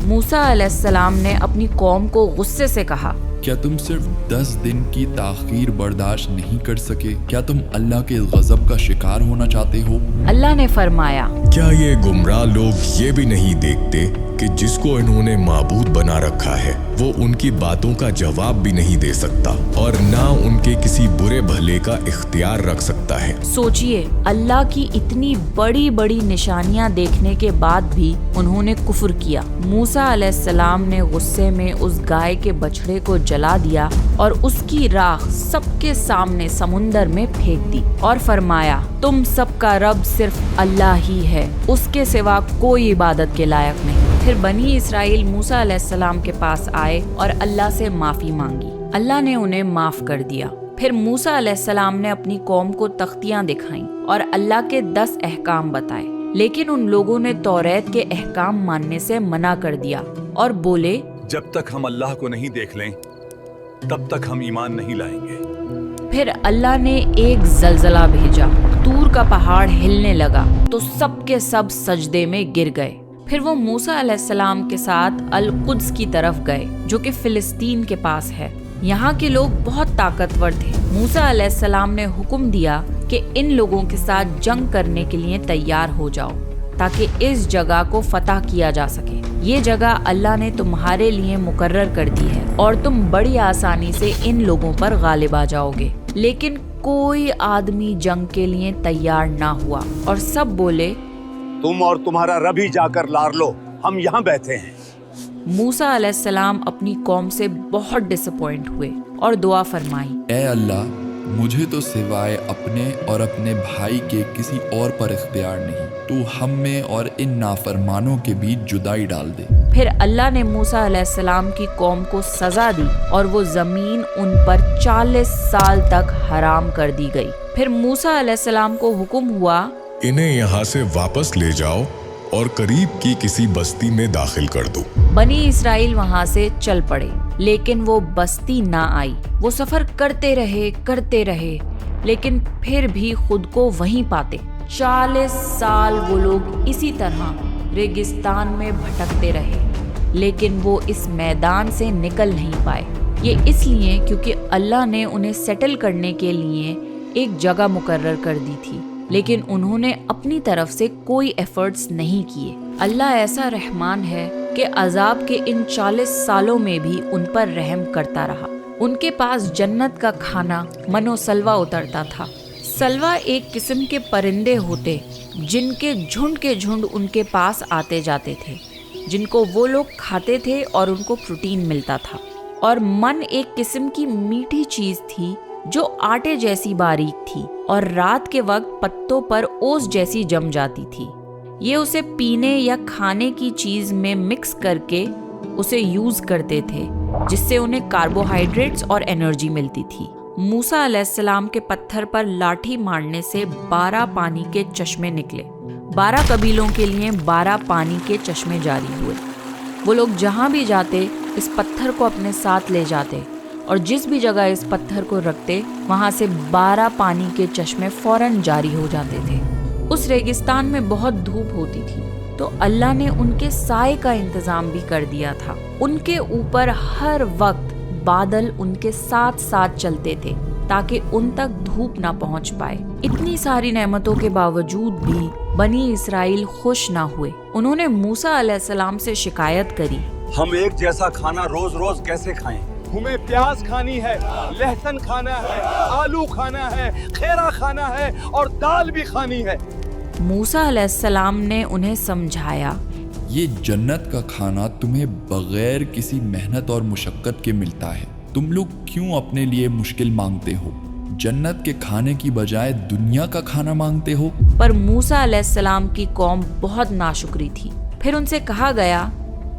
موسیٰ علیہ السلام نے اپنی قوم کو غصے سے کہا، کیا تم صرف 10 دن کی تاخیر برداشت نہیں کر سکے؟ کیا تم اللہ کے غضب کا شکار ہونا چاہتے ہو؟ اللہ نے فرمایا، کیا یہ گمراہ لوگ یہ بھی نہیں دیکھتے کہ جس کو انہوں نے معبود بنا رکھا ہے وہ ان کی باتوں کا جواب بھی نہیں دے سکتا اور نہ ان کے کسی برے بھلے کا اختیار رکھ سکتا ہے؟ سوچئے، اللہ کی اتنی بڑی بڑی نشانیاں دیکھنے کے بعد بھی انہوں نے کفر کیا۔ موسیٰ علیہ السلام نے غصے میں اس گائے کے بچڑے کو جلا دیا اور اس کی راکھ سب کے سامنے سمندر میں پھینک دی اور فرمایا، تم سب کا رب صرف اللہ ہی ہے، اس کے سوا کوئی عبادت کے لائق نہیں۔ پھر بنی اسرائیل موسیٰ علیہ السلام کے پاس آئے اور اللہ سے معافی مانگی۔ اللہ نے انہیں معاف کر دیا۔ پھر موسیٰ علیہ السلام نے اپنی قوم کو تختیاں دکھائیں اور اللہ کے 10 احکام بتائے، لیکن ان لوگوں نے توریت کے احکام ماننے سے منع کر دیا اور بولے، جب تک ہم اللہ کو نہیں دیکھ لیں تب تک ہم ایمان نہیں لائیں گے۔ پھر اللہ نے ایک زلزلہ بھیجا، طور کا پہاڑ ہلنے لگا تو سب کے سب سجدے میں گر گئے۔ پھر وہ موسیٰ علیہ السلام کے ساتھ القدس کی طرف گئے جو کہ فلسطین کے پاس ہے۔ یہاں کے لوگ بہت طاقتور تھے۔ موسیٰ علیہ السلام نے حکم دیا کہ ان لوگوں کے ساتھ جنگ کرنے کے لیے تیار ہو جاؤ تاکہ اس جگہ کو فتح کیا جا سکے۔ یہ جگہ اللہ نے تمہارے لیے مقرر کر دی ہے اور تم بڑی آسانی سے ان لوگوں پر غالب آ جاؤ گے۔ لیکن کوئی آدمی جنگ کے لیے تیار نہ ہوا اور سب بولے، تم اور تمہارا رب ہی جا کر لار لو، ہم یہاں بیٹھے ہیں۔ موسیٰ علیہ السلام اپنی قوم سے بہت ڈس اپوائنٹ ہوئے اور دعا فرمائی، اے اللہ، مجھے تو سوائے اپنے اور اپنے بھائی کے کسی اور پر اختیار نہیں، تو ہم میں اور ان نافرمانوں کے بیچ جدائی ڈال دے۔ پھر اللہ نے موسیٰ علیہ السلام کی قوم کو سزا دی اور وہ زمین ان پر 40 سال تک حرام کر دی گئی۔ پھر موسیٰ علیہ السلام کو حکم ہوا، انہیں یہاں سے واپس لے جاؤ اور قریب کی کسی بستی میں داخل کر دو۔ بنی اسرائیل وہاں سے چل پڑے، لیکن وہ بستی نہ آئی۔ وہ سفر کرتے رہے لیکن پھر بھی خود کو وہیں پاتے۔ 40 سال وہ لوگ اسی طرح ریگستان میں بھٹکتے رہے، لیکن وہ اس میدان سے نکل نہیں پائے۔ یہ اس لیے کیونکہ اللہ نے انہیں سیٹل کرنے کے لیے ایک جگہ مقرر کر دی تھی، لیکن انہوں نے اپنی طرف سے کوئی ایفرٹس نہیں کیے۔ اللہ ایسا رحمان ہے کہ عذاب کے ان 40 سالوں میں بھی ان پر رحم کرتا رہا۔ ان کے پاس جنت کا کھانا من و سلوہ اترتا تھا۔ سلوہ ایک قسم کے پرندے ہوتے جن کے جھنڈ ان کے پاس آتے جاتے تھے، جن کو وہ لوگ کھاتے تھے اور ان کو پروٹین ملتا تھا۔ اور من ایک قسم کی میٹھی چیز تھی جو آٹے جیسی باریک تھی اور رات کے وقت پتوں پر اوس جیسی جم جاتی تھی۔ ये उसे पीने या खाने की चीज में मिक्स करके उसे यूज करते थे, जिससे उन्हें कार्बोहाइड्रेट्स और एनर्जी मिलती थी। मूसा अलैहिस्सलाम के पत्थर पर लाठी मारने से 12 पानी के चश्मे निकले। 12 कबीलों के लिए 12 पानी के चश्मे जारी हुए। वो लोग जहाँ भी जाते इस पत्थर को अपने साथ ले जाते और जिस भी जगह इस पत्थर को रखते वहाँ से 12 पानी के चश्मे फौरन जारी हो जाते थे। उस रेगिस्तान में बहुत धूप होती थी, तो अल्लाह ने उनके साए का इंतजाम भी कर दिया था। उनके ऊपर हर वक्त बादल उनके साथ साथ चलते थे ताकि उन तक धूप ना पहुंच पाए। इतनी सारी नेमतों के बावजूद भी बनी इसराइल खुश ना हुए। उन्होंने मूसा अलैहिस्सलाम से शिकायत करी, हम एक जैसा खाना रोज रोज कैसे खाएं? हमें प्याज खानी है, लहसुन खाना है, आलू खाना है, खेरा खाना है और दाल भी खानी है। मूसा अलैहिस्सलाम ने उन्हें समझाया, ये जन्नत का खाना तुम्हें बगैर किसी मेहनत और मुशक्कत के मिलता है। तुम लोग क्यों अपने लिए मुश्किल मांगते हो? जन्नत के खाने की बजाय दुनिया का खाना मांगते हो। पर मूसा अलैहिस्सलाम की कौम बहुत नाशुक्री थी। फिर उनसे कहा गया,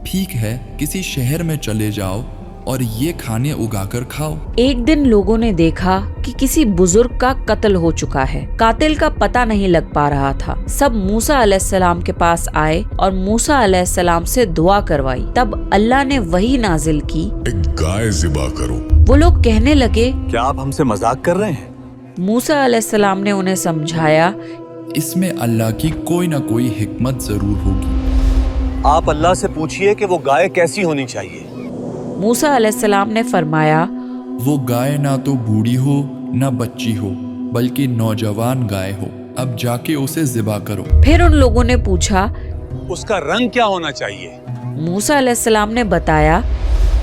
ठीक है, किसी शहर में चले जाओ और ये खाने उगाकर खाओ। एक दिन लोगों ने देखा कि किसी बुजुर्ग का कत्ल हो चुका है। कातिल का पता नहीं लग पा रहा था। सब मूसा अलैहिस्सलाम के पास आए और मूसा अलैहिस्सलाम से दुआ करवाई। तब अल्लाह ने वही नाजिल की, एक गाय ज़िबा करो। वो लोग कहने लगे, क्या आप हमसे मजाक कर रहे हैं? मूसा अलैहिस्सलाम ने उन्हें समझाया, इसमें अल्लाह की कोई ना कोई हिकमत जरूर होगी। आप अल्लाह से पूछिए कि वो गाय कैसी होनी चाहिए। मूसा अलैहिस्सलाम ने फरमाया, वो गाय ना तो बूढ़ी हो ना बच्ची हो, बल्कि नौजवान गाय हो। अब जाके उसे ज़िबा करो। फिर उन लोगों ने पूछा, उसका रंग क्या होना चाहिए? मूसा अलैहिस्सलाम ने बताया,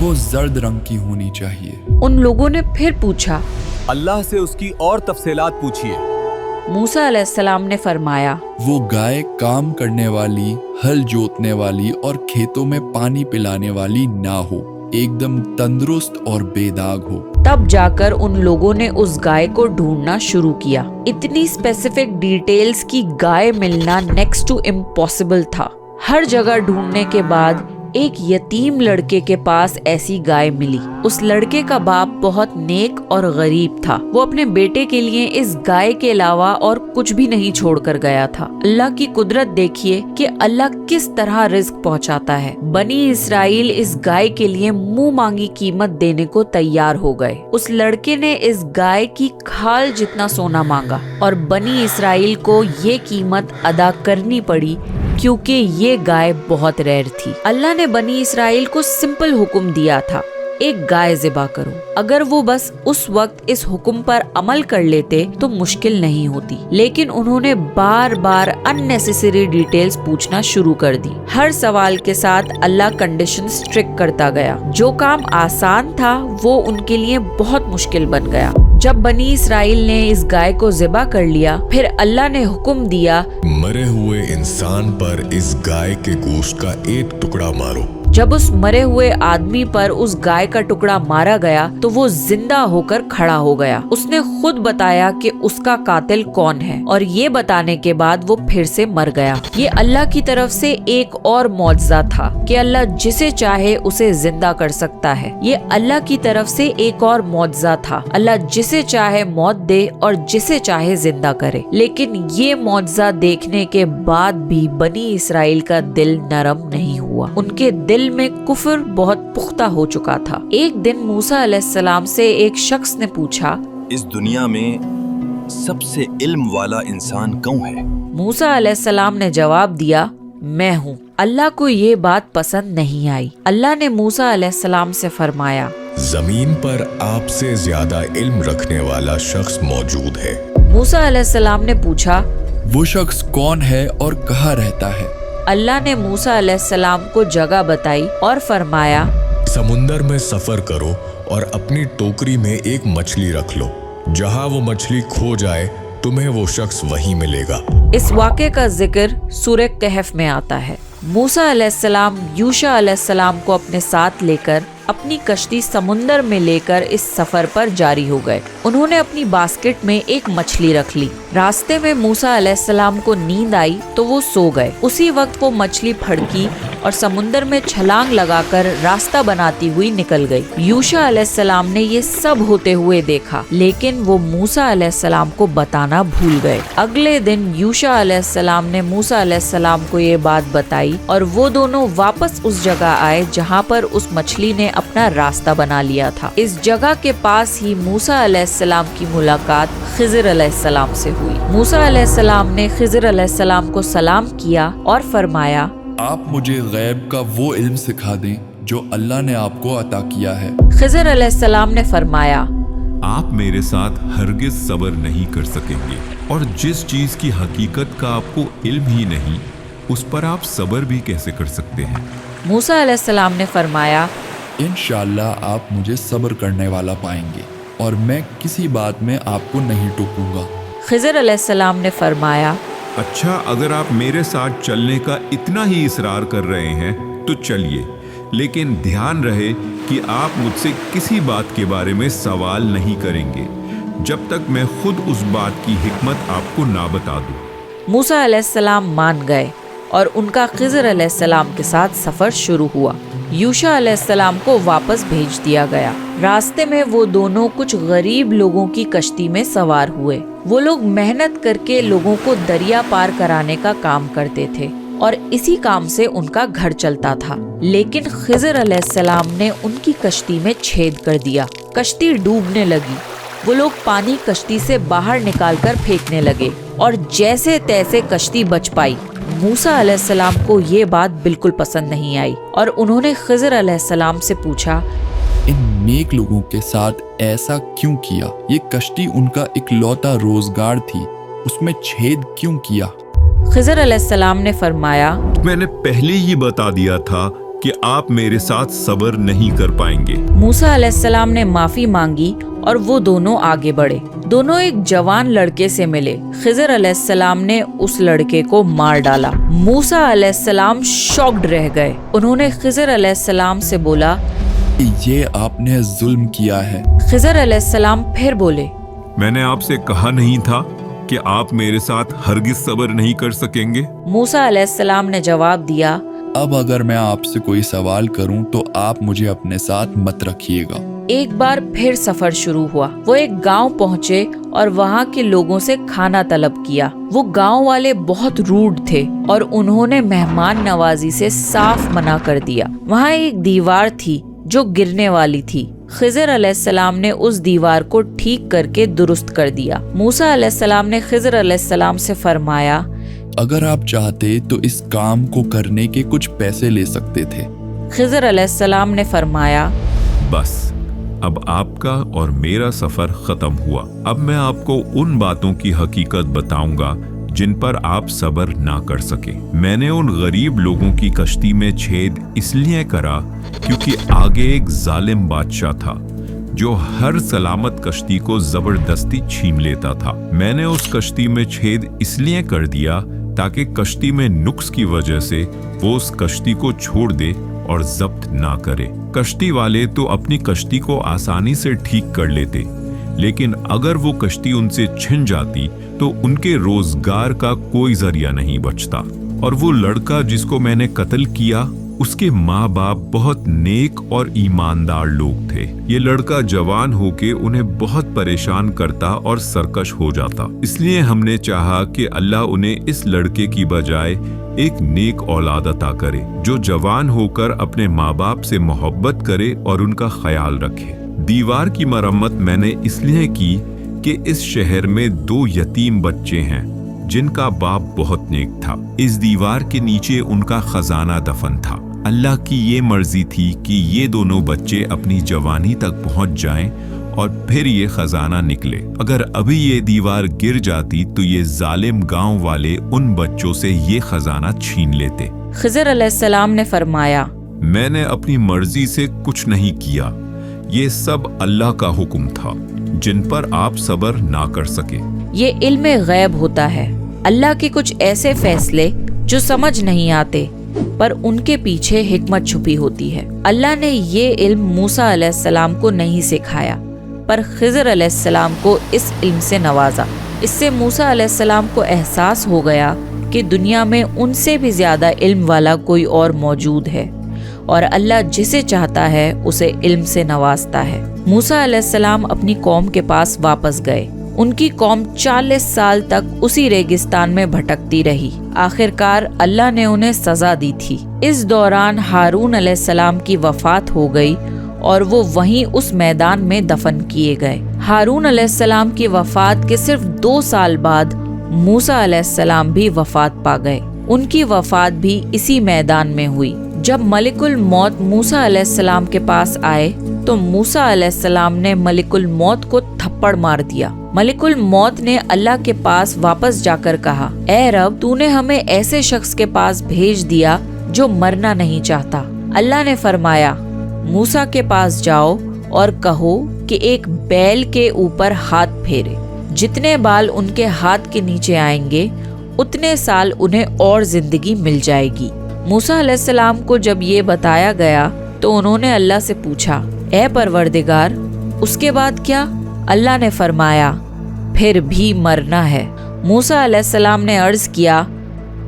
वो जर्द रंग की होनी चाहिए। उन लोगों ने फिर पूछा, अल्लाह से उसकी और तफसीलात पूछिए। मूसा अलैहिस्सलाम ने फरमाया, वो गाय काम करने वाली, हल जोतने वाली और खेतों में पानी पिलाने वाली ना हो, एकदम तंदुरुस्त और बेदाग हो। तब जाकर उन लोगों ने उस गाय को ढूंढना शुरू किया। इतनी स्पेसिफिक डिटेल्स की गाय मिलना नेक्स्ट टू इम्पॉसिबल था। हर जगह ढूंढने के बाद एक यतीम लड़के के पास ऐसी गाय मिली। उस लड़के का बाप बहुत नेक और गरीब था। वो अपने बेटे के लिए इस गाय के अलावा और कुछ भी नहीं छोड़कर गया था। अल्लाह की कुदरत देखिए कि अल्लाह किस तरह रिज्क पहुंचाता है। बनी इसराइल इस गाय के लिए मुंह मांगी कीमत देने को तैयार हो गए। उस लड़के ने इस गाय की खाल जितना सोना मांगा और बनी इसराइल को ये कीमत अदा करनी पड़ी क्योंकि ये गाय बहुत रेयर थी। अल्लाह ने बनी इसराइल को सिंपल हुक्म दिया था, एक गाय ज़िबा करो। अगर वो बस उस वक्त इस हुक्म पर अमल कर लेते तो मुश्किल नहीं होती, लेकिन उन्होंने बार बार अननेसेसरी डिटेल्स पूछना शुरू कर दी। हर सवाल के साथ अल्लाह कंडीशन स्ट्रिक्ट करता गया। जो काम आसान था वो उनके लिए बहुत मुश्किल बन गया। जब बनी इसराइल ने इस गाय को ज़िबा कर लिया, फिर अल्लाह ने हुक्म दिया, मरे हुए इंसान पर इस गाय के गोश्त का एक टुकड़ा मारो। जब उस मरे हुए आदमी पर उस गाय का टुकड़ा मारा गया तो वो जिंदा होकर खड़ा हो गया। उसने खुद बताया कि उसका कातिल कौन है और ये बताने के बाद वो फिर से मर गया। ये अल्लाह की तरफ से एक और मौजज़ा था कि अल्लाह जिसे चाहे उसे जिंदा कर सकता है। ये अल्लाह की तरफ से एक और मौजज़ा था। अल्लाह जिसे चाहे मौत दे और जिसे चाहे जिंदा करे। लेकिन ये मौजज़ा देखने के बाद भी बनी इसराइल का दिल नरम नहीं हुआ। उनके दिल में कुफ्र बहुत पुख्ता हो चुका था। एक दिन मूसा अलैहिस्सलाम से एक शख्स ने पूछा, इस दुनिया में सबसे इल्म वाला इंसान कौन है? मूसा अलैहिस्सलाम ने जवाब दिया, मैं हूँ। अल्लाह को ये बात पसंद नहीं आई। अल्लाह ने मूसा अलैहिस्सलाम से फरमाया, जमीन पर आपसे ज्यादा इल्म रखने वाला शख्स मौजूद है। मूसा अलैहिस्सलाम ने पूछा, वो शख्स कौन है और कहाँ रहता है? अल्लाह ने मूसा अलैहिस्सलाम को जगह बताई और फरमाया, समुंदर में सफर करो और अपनी टोकरी में एक मछली रख लो। जहाँ वो मछली खो जाए तुम्हें वो शख्स वहीं मिलेगा। इस वाक़े का जिक्र सूरह कहफ में आता है। मूसा अलैहिस्सलाम यूशा अलैहिस्सलाम को अपने साथ लेकर अपनी कश्ती समुंदर में लेकर इस सफर पर जारी हो गए। उन्होंने अपनी बास्केट में एक मछली रख ली। रास्ते में मूसा अलैहिस्सलाम को नींद आई तो वो सो गए। उसी वक्त वो मछली फड़की और समुंदर में छलांग लगाकर रास्ता बनाती हुई निकल गई। यूशा अलैहिस्सलाम ने ये सब होते हुए देखा, लेकिन वो मूसा अलैहिस्सलाम को बताना भूल गए। अगले दिन यूशा अलैहिस्सलाम ने मूसा अलैहिस्सलाम को ये बात बताई और वो दोनों वापस उस जगह आए जहाँ पर उस मछली ने अपना रास्ता बना लिया था। इस जगह के पास ही मूसा अलैहिस्सलाम की मुलाकात खिज़र अलैहिस्सलाम से हुई। मूसा अलैहिस्सलाम ने खिज़र अलैहिस्सलाम को सलाम किया और फरमाया, आप मुझे गैब का वो इल्म सिखा दें जो अल्लाह ने आपको अता किया है। खिज़र अलैहिस्सलाम ने फरमाया, आप मेरे साथ हरगिज सब्र नहीं कर सकेंगे और जिस चीज की हकीकत का आपको इल्म ही नहीं उस पर आप सब्र भी कैसे कर सकते हैं। मूसा अलैहिस्सलाम ने फरमाया, इंशाअल्लाह आप मुझे सब्र करने वाला पाएंगे और मैं किसी बात में आपको नहीं टोकूंगा। खिज़र अलैहिस्सलाम ने फरमाया, अच्छा, अगर आप मेरे साथ चलने का इतना ही इसरार कर रहे हैं तो चलिए, लेकिन ध्यान रहे कि आप मुझसे किसी बात के बारे में सवाल नहीं करेंगे जब तक मैं खुद उस बात की हिकमत आपको ना बता दूं। मूसा अलैहिस्सलाम मान गए और उनका खिज़र अलैहिस्सलाम के साथ सफर शुरू हुआ। यूशा अलैहिस्सलाम को वापस भेज दिया गया। रास्ते में वो दोनों कुछ गरीब लोगों की कश्ती में सवार हुए। वो लोग मेहनत करके लोगों को दरिया पार कराने का काम करते थे और इसी काम से उनका घर चलता था। लेकिन खिज़र अलैहिस्सलाम ने उनकी कश्ती में छेद कर दिया। कश्ती डूबने लगी। वो लोग पानी कश्ती से बाहर निकालकर फेंकने लगे और जैसे तैसे कश्ती बच पाई। मूसा अलैहिस्सलाम को ये बात बिल्कुल पसंद नहीं आई और उन्होंने खिज़र अलैहिस्सलाम से पूछा, इन नेक लोगों के साथ ऐसा क्यों किया? ये कश्ती उनका इकलौता रोजगार थी, उसमें छेद क्यों किया? खिज़र अलैहिस्सलाम ने फरमाया, मैंने पहले ही बता दिया था कि आप मेरे साथ सब्र नहीं कर पाएंगे। मूसा अलैहिस्सलाम ने माफी मांगी और वो दोनों आगे बढ़े। दोनों एक जवान लड़के से मिले। खिज़र अलैहिस्सलाम ने उस लड़के को मार डाला। मूसा अलैहिस्सलाम शॉक्ड रह गए। उन्होंने खिज़र अलैहिस्सलाम से बोला, ये आपने जुल्म किया है। खिज़र अलैहिस्सलाम फिर बोले, मैंने आपसे कहा नहीं था कि आप मेरे साथ हरगिज सब्र नहीं कर सकेंगे। मूसा अलैहिस्सलाम ने जवाब दिया, अब अगर मैं आपसे कोई सवाल करूं तो आप मुझे अपने साथ मत रखिएगा। एक बार फिर सफर शुरू हुआ। वो एक गांव पहुँचे और वहाँ के लोगों से खाना तलब किया। वो गांव वाले बहुत रूड थे और उन्होंने मेहमान नवाजी से साफ मना कर दिया। वहाँ एक दीवार थी जो गिरने वाली थी। खिज़र अलैहिस्सलाम ने उस दीवार को ठीक करके दुरुस्त कर दिया। मूसा अलैहिस्सलाम ने खिज़र अलैहिस्सलाम से फरमाया, अगर आप चाहते तो इस काम को करने के कुछ पैसे ले सकते थे। खिज़र अलैहिस्सलाम ने फरमाया, बस अब आपका और मेरा सफर खत्म हुआ। अब मैं आपको उन बातों की हकीकत बताऊंगा जिन पर आप सब्र ना कर सके। मैंने उन गरीब लोगों की कश्ती में छेद इसलिए करा क्योंकि आगे एक जालिम बादशाह था जो हर सलामत कश्ती को जबरदस्ती छीन लेता था। मैंने उस कश्ती में छेद इसलिए कर दिया ताकि कश्ती में नुक्स की वजह से वो उस कश्ती को छोड़ दे और जब्त ना करे। कश्ती वाले तो अपनी कश्ती को आसानी से ठीक कर लेते, लेकिन अगर वो कश्ती उनसे छिन जाती तो उनके रोजगार का कोई जरिया नहीं बचता। और वो लड़का जिसको मैंने कत्ल किया, उसके माँ बाप बहुत नेक और ईमानदार लोग थे। ये लड़का जवान होके उन्हें बहुत परेशान करता और सरकश हो जाता। इसलिए हमने चाहा कि अल्लाह उन्हें इस लड़के की बजाय एक नेक औलाद अता करे जो जवान होकर अपने माँ बाप से मोहब्बत करे और उनका ख्याल रखे। दीवार की मरम्मत मैंने इसलिए की कि इस शहर में 2 यतीम बच्चे हैं जिनका बाप बहुत नेक था। इस दीवार के नीचे उनका खजाना दफन था। अल्लाह की ये मर्जी थी कि ये दोनों बच्चे अपनी जवानी तक पहुंच जाएं और फिर ये खजाना निकले। अगर अभी ये दीवार गिर जाती तो ये जालिम गांव वाले उन बच्चों से ये खजाना छीन लेते। खिज़र अलैहिस्सलाम ने फरमाया, मैंने अपनी मर्जी से कुछ नहीं किया, ये सब अल्लाह का हुक्म था जिन पर आप सब्र ना कर सके। ये इल्म गैब होता है। अल्लाह के कुछ ऐसे फैसले जो समझ नहीं आते, पर उनके पीछे हिकमत छुपी होती है। अल्लाह ने ये इल्म मूसा अलैहिस्सलाम को नहीं सिखाया, पर खिज़र अलैहिस्सलाम को इस इल्म से नवाजा। इससे मूसा अलैहिस्सलाम को एहसास हो गया कि दुनिया में उनसे भी ज्यादा इल्म वाला कोई और मौजूद है और अल्लाह जिसे चाहता है उसे इल्म से नवाजता है। मूसा अलैहिस्सलाम अपनी कौम के पास वापस गए। उनकी कौम 40 साल तक उसी रेगिस्तान में भटकती रही। आखिरकार अल्लाह ने उन्हें सजा दी थी। इस दौरान हारून अलैहिस्सलाम की वफात हो गई और वो वहीं उस मैदान में दफन किए गए। हारून अलैहिस्सलाम की वफात के सिर्फ 2 साल बाद मूसा अलैहिस्सलाम भी वफात पा गए। उनकी वफात भी इसी मैदान में हुई। जब मलिकुल मौत मूसा अलैहिस्सलाम के पास आए तो मूसा अलैहिस्सलाम ने मलिकुल मौत को थप्पड़ मार दिया। मलिकुल मौत ने अल्लाह के पास वापस जाकर कहा, ऐ रब, तूने हमें ऐसे शख्स के पास भेज दिया जो मरना नहीं चाहता। अल्लाह ने फरमाया, मूसा के पास जाओ और कहो कि एक बैल के ऊपर हाथ फेरे। जितने बाल उनके हाथ के नीचे आएंगे उतने साल उन्हें और जिंदगी मिल जाएगी। मूसा अलैहिस्सलाम को जब ये बताया गया तो उन्होंने अल्लाह से पूछा, ऐ परवरदिगार, उसके बाद क्या? अल्लाह ने फरमाया, फिर भी मरना है। मूसा अलैहिस्सलाम ने अर्ज किया,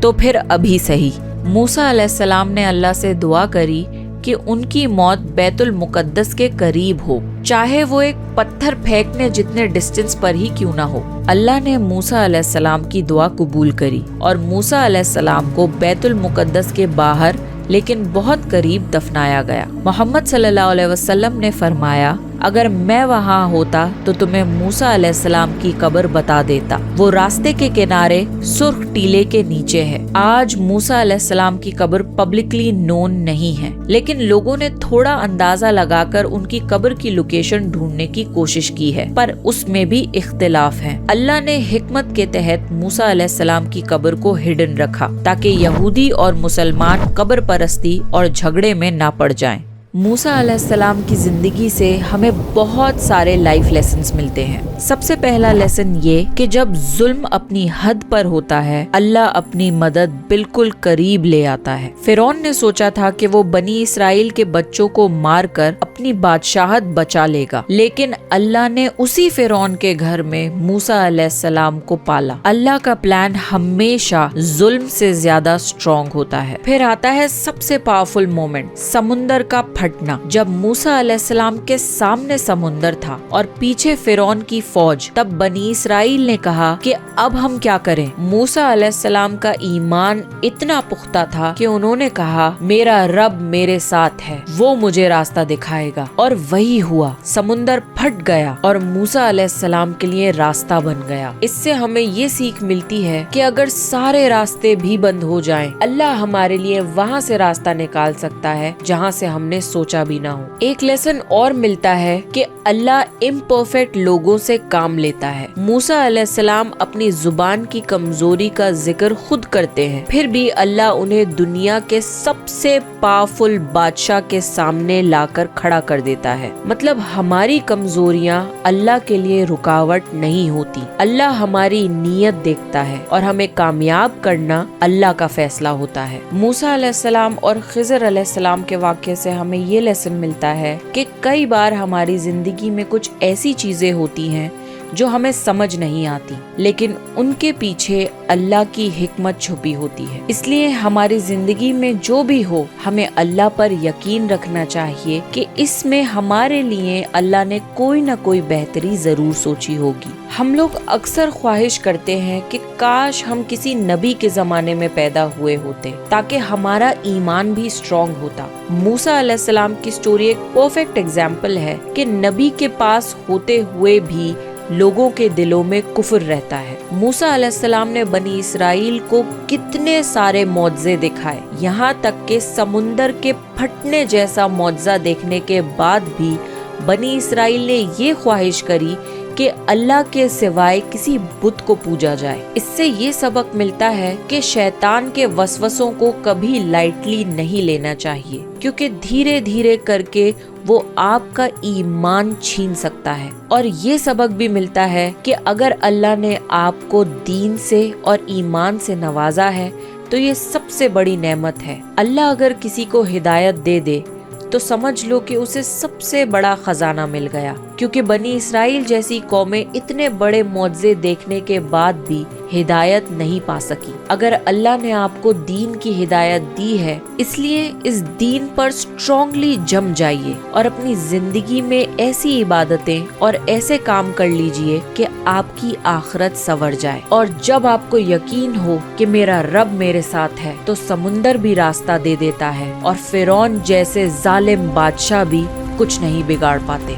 तो फिर अभी सही। मूसा अलैहिस्सलाम ने अल्लाह से दुआ करी कि उनकी मौत बैतुल मुकद्दस के करीब हो, चाहे वो एक पत्थर फेंकने जितने डिस्टेंस पर ही क्यों ना हो। अल्लाह ने मूसा अलैहिस्सलाम की दुआ कबूल करी और मूसा अलैहिस्सलाम को बैतुल मुकद्दस के बाहर लेकिन बहुत करीब दफनाया गया। मोहम्मद सल्लल्लाहु अलैहि वसल्लम ने फरमाया, अगर मैं वहाँ होता तो तुम्हें मूसा अलैहिस्सलाम की कब्र बता देता। वो रास्ते के किनारे सुर्ख टीले के नीचे है। आज मूसा अलैहिस्सलाम की कब्र पब्लिकली नोन नहीं है, लेकिन लोगों ने थोड़ा अंदाजा लगाकर उनकी कब्र की लोकेशन ढूंढने की कोशिश की है, पर उसमें भी इख्तिलाफ है। अल्लाह ने हिकमत के तहत मूसा अलैहिस्सलाम की कब्र को हिडन रखा ताकि यहूदी और मुसलमान कब्र परस्ती और झगड़े में ना पड़ जाएं। मूसा अलैहिस्सलाम की जिंदगी से हमें बहुत सारे लाइफ लेसन्स मिलते हैं। सबसे पहला लेसन ये कि जब जुल्म अपनी हद पर होता है, अल्लाह अपनी मदद बिल्कुल करीब ले आता है। फिरौन ने सोचा था कि वो बनी इसराइल के बच्चों को मारकर अपनी बादशाहत बचा लेगा, लेकिन अल्लाह ने उसी फिरौन के घर में मूसा अलैहिस्सलाम को पाला। अल्लाह का प्लान हमेशा जुल्म से ज्यादा स्ट्रॉन्ग होता है। फिर आता है सबसे पावरफुल मोमेंट, समुंदर का फटना। जब मूसा अलैहिस्सलाम के सामने समुंदर था और पीछे फिरौन की फौज, तब बनी इसराइल ने कहा कि अब हम क्या करें। मूसा अलैहिस्सलाम का ईमान इतना पुख्ता था कि उन्होंने कहा, मेरा रब मेरे साथ है, वो मुझे रास्ता दिखाएगा। और वही हुआ, समुंदर फट गया और मूसा अलैहिस्सलाम के लिए रास्ता बन गया। इससे हमें ये सीख मिलती है कि अगर सारे रास्ते भी बंद हो जाएं, अल्लाह हमारे लिए वहाँ से रास्ता निकाल सकता है जहाँ से हमने सोचा भी ना हो। एक लेसन और मिलता है कि अल्लाह इम्परफेक्ट लोगों से काम लेता है। मूसा अलैहिस्सलाम अपनी जुबान की कमजोरी का जिक्र खुद करते हैं, फिर भी अल्लाह उन्हें दुनिया के सबसे पावरफुल बादशाह के सामने लाकर खड़ा कर देता है। मतलब हमारी कमजोरियां अल्लाह के लिए रुकावट नहीं होती। अल्लाह हमारी नीयत देखता है और हमें कामयाब करना अल्लाह का फैसला होता है। मूसा अलैहिस्सलाम और खिज़र अलैहिस्सलाम के वाक़े से हमें ये लेसन मिलता है कि कई बार हमारी जिंदगी में कुछ ऐसी चीजें होती हैं जो हमें समझ नहीं आती, लेकिन उनके पीछे अल्लाह की हिकमत छुपी होती है। इसलिए हमारी जिंदगी में जो भी हो, हमें अल्लाह पर यकीन रखना चाहिए कि इसमें हमारे लिए अल्लाह ने कोई न कोई बेहतरी जरूर सोची होगी। हम लोग अक्सर ख्वाहिश करते हैं कि काश हम किसी नबी के जमाने में पैदा हुए होते ताकि हमारा ईमान भी स्ट्रॉन्ग होता। मूसा अलैहिस्सलाम की स्टोरी एक परफेक्ट एग्जाम्पल है कि नबी के पास होते हुए भी लोगों के दिलों में कुफ्र रहता है। मूसा अलैहिस्सलाम ने बनी इसराइल को कितने सारे मौजज़े दिखाए, यहाँ तक कि समुंदर के फटने जैसा मौजज़ा देखने के बाद भी बनी इसराइल ने ये ख्वाहिश करी कि अल्लाह के सिवाय किसी बुत को पूजा जाए। इससे ये सबक मिलता है कि शैतान के वसवसों को कभी लाइटली नहीं लेना चाहिए, क्योंकि धीरे धीरे करके वो आपका ईमान छीन सकता है। और ये सबक भी मिलता है कि अगर अल्लाह ने आपको दीन से और ईमान से नवाजा है तो ये सबसे बड़ी नेमत है। अल्लाह अगर किसी को हिदायत दे दे तो समझ लो कि उसे सबसे बड़ा खजाना मिल गया, क्योंकि बनी इसराइल जैसी कौमें इतने बड़े मौजज़े देखने के बाद भी हिदायत नहीं पा सकी। अगर अल्लाह ने आपको दीन की हिदायत दी है, इसलिए इस दीन पर स्ट्रांगली जम जाइए और अपनी जिंदगी में ऐसी इबादतें और ऐसे काम कर लीजिए कि आपकी आखिरत संवर जाए। और जब आपको यकीन हो कि मेरा रब मेरे साथ है, तो समुंदर भी रास्ता दे देता है और फिरौन जैसे जालिम बादशाह भी कुछ नहीं बिगाड़ पाते।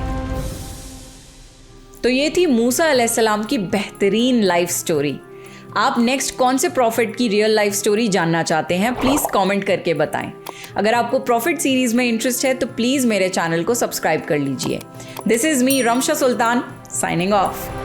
तो ये थी मूसा अलैहिस्सलाम की बेहतरीन लाइफ स्टोरी। आप नेक्स्ट कौन से प्रॉफिट की रियल लाइफ स्टोरी जानना चाहते हैं, प्लीज़ कमेंट करके बताएं। अगर आपको प्रॉफिट सीरीज में इंटरेस्ट है तो प्लीज़ मेरे चैनल को सब्सक्राइब कर लीजिए। This is me Ramsha Sultan signing off.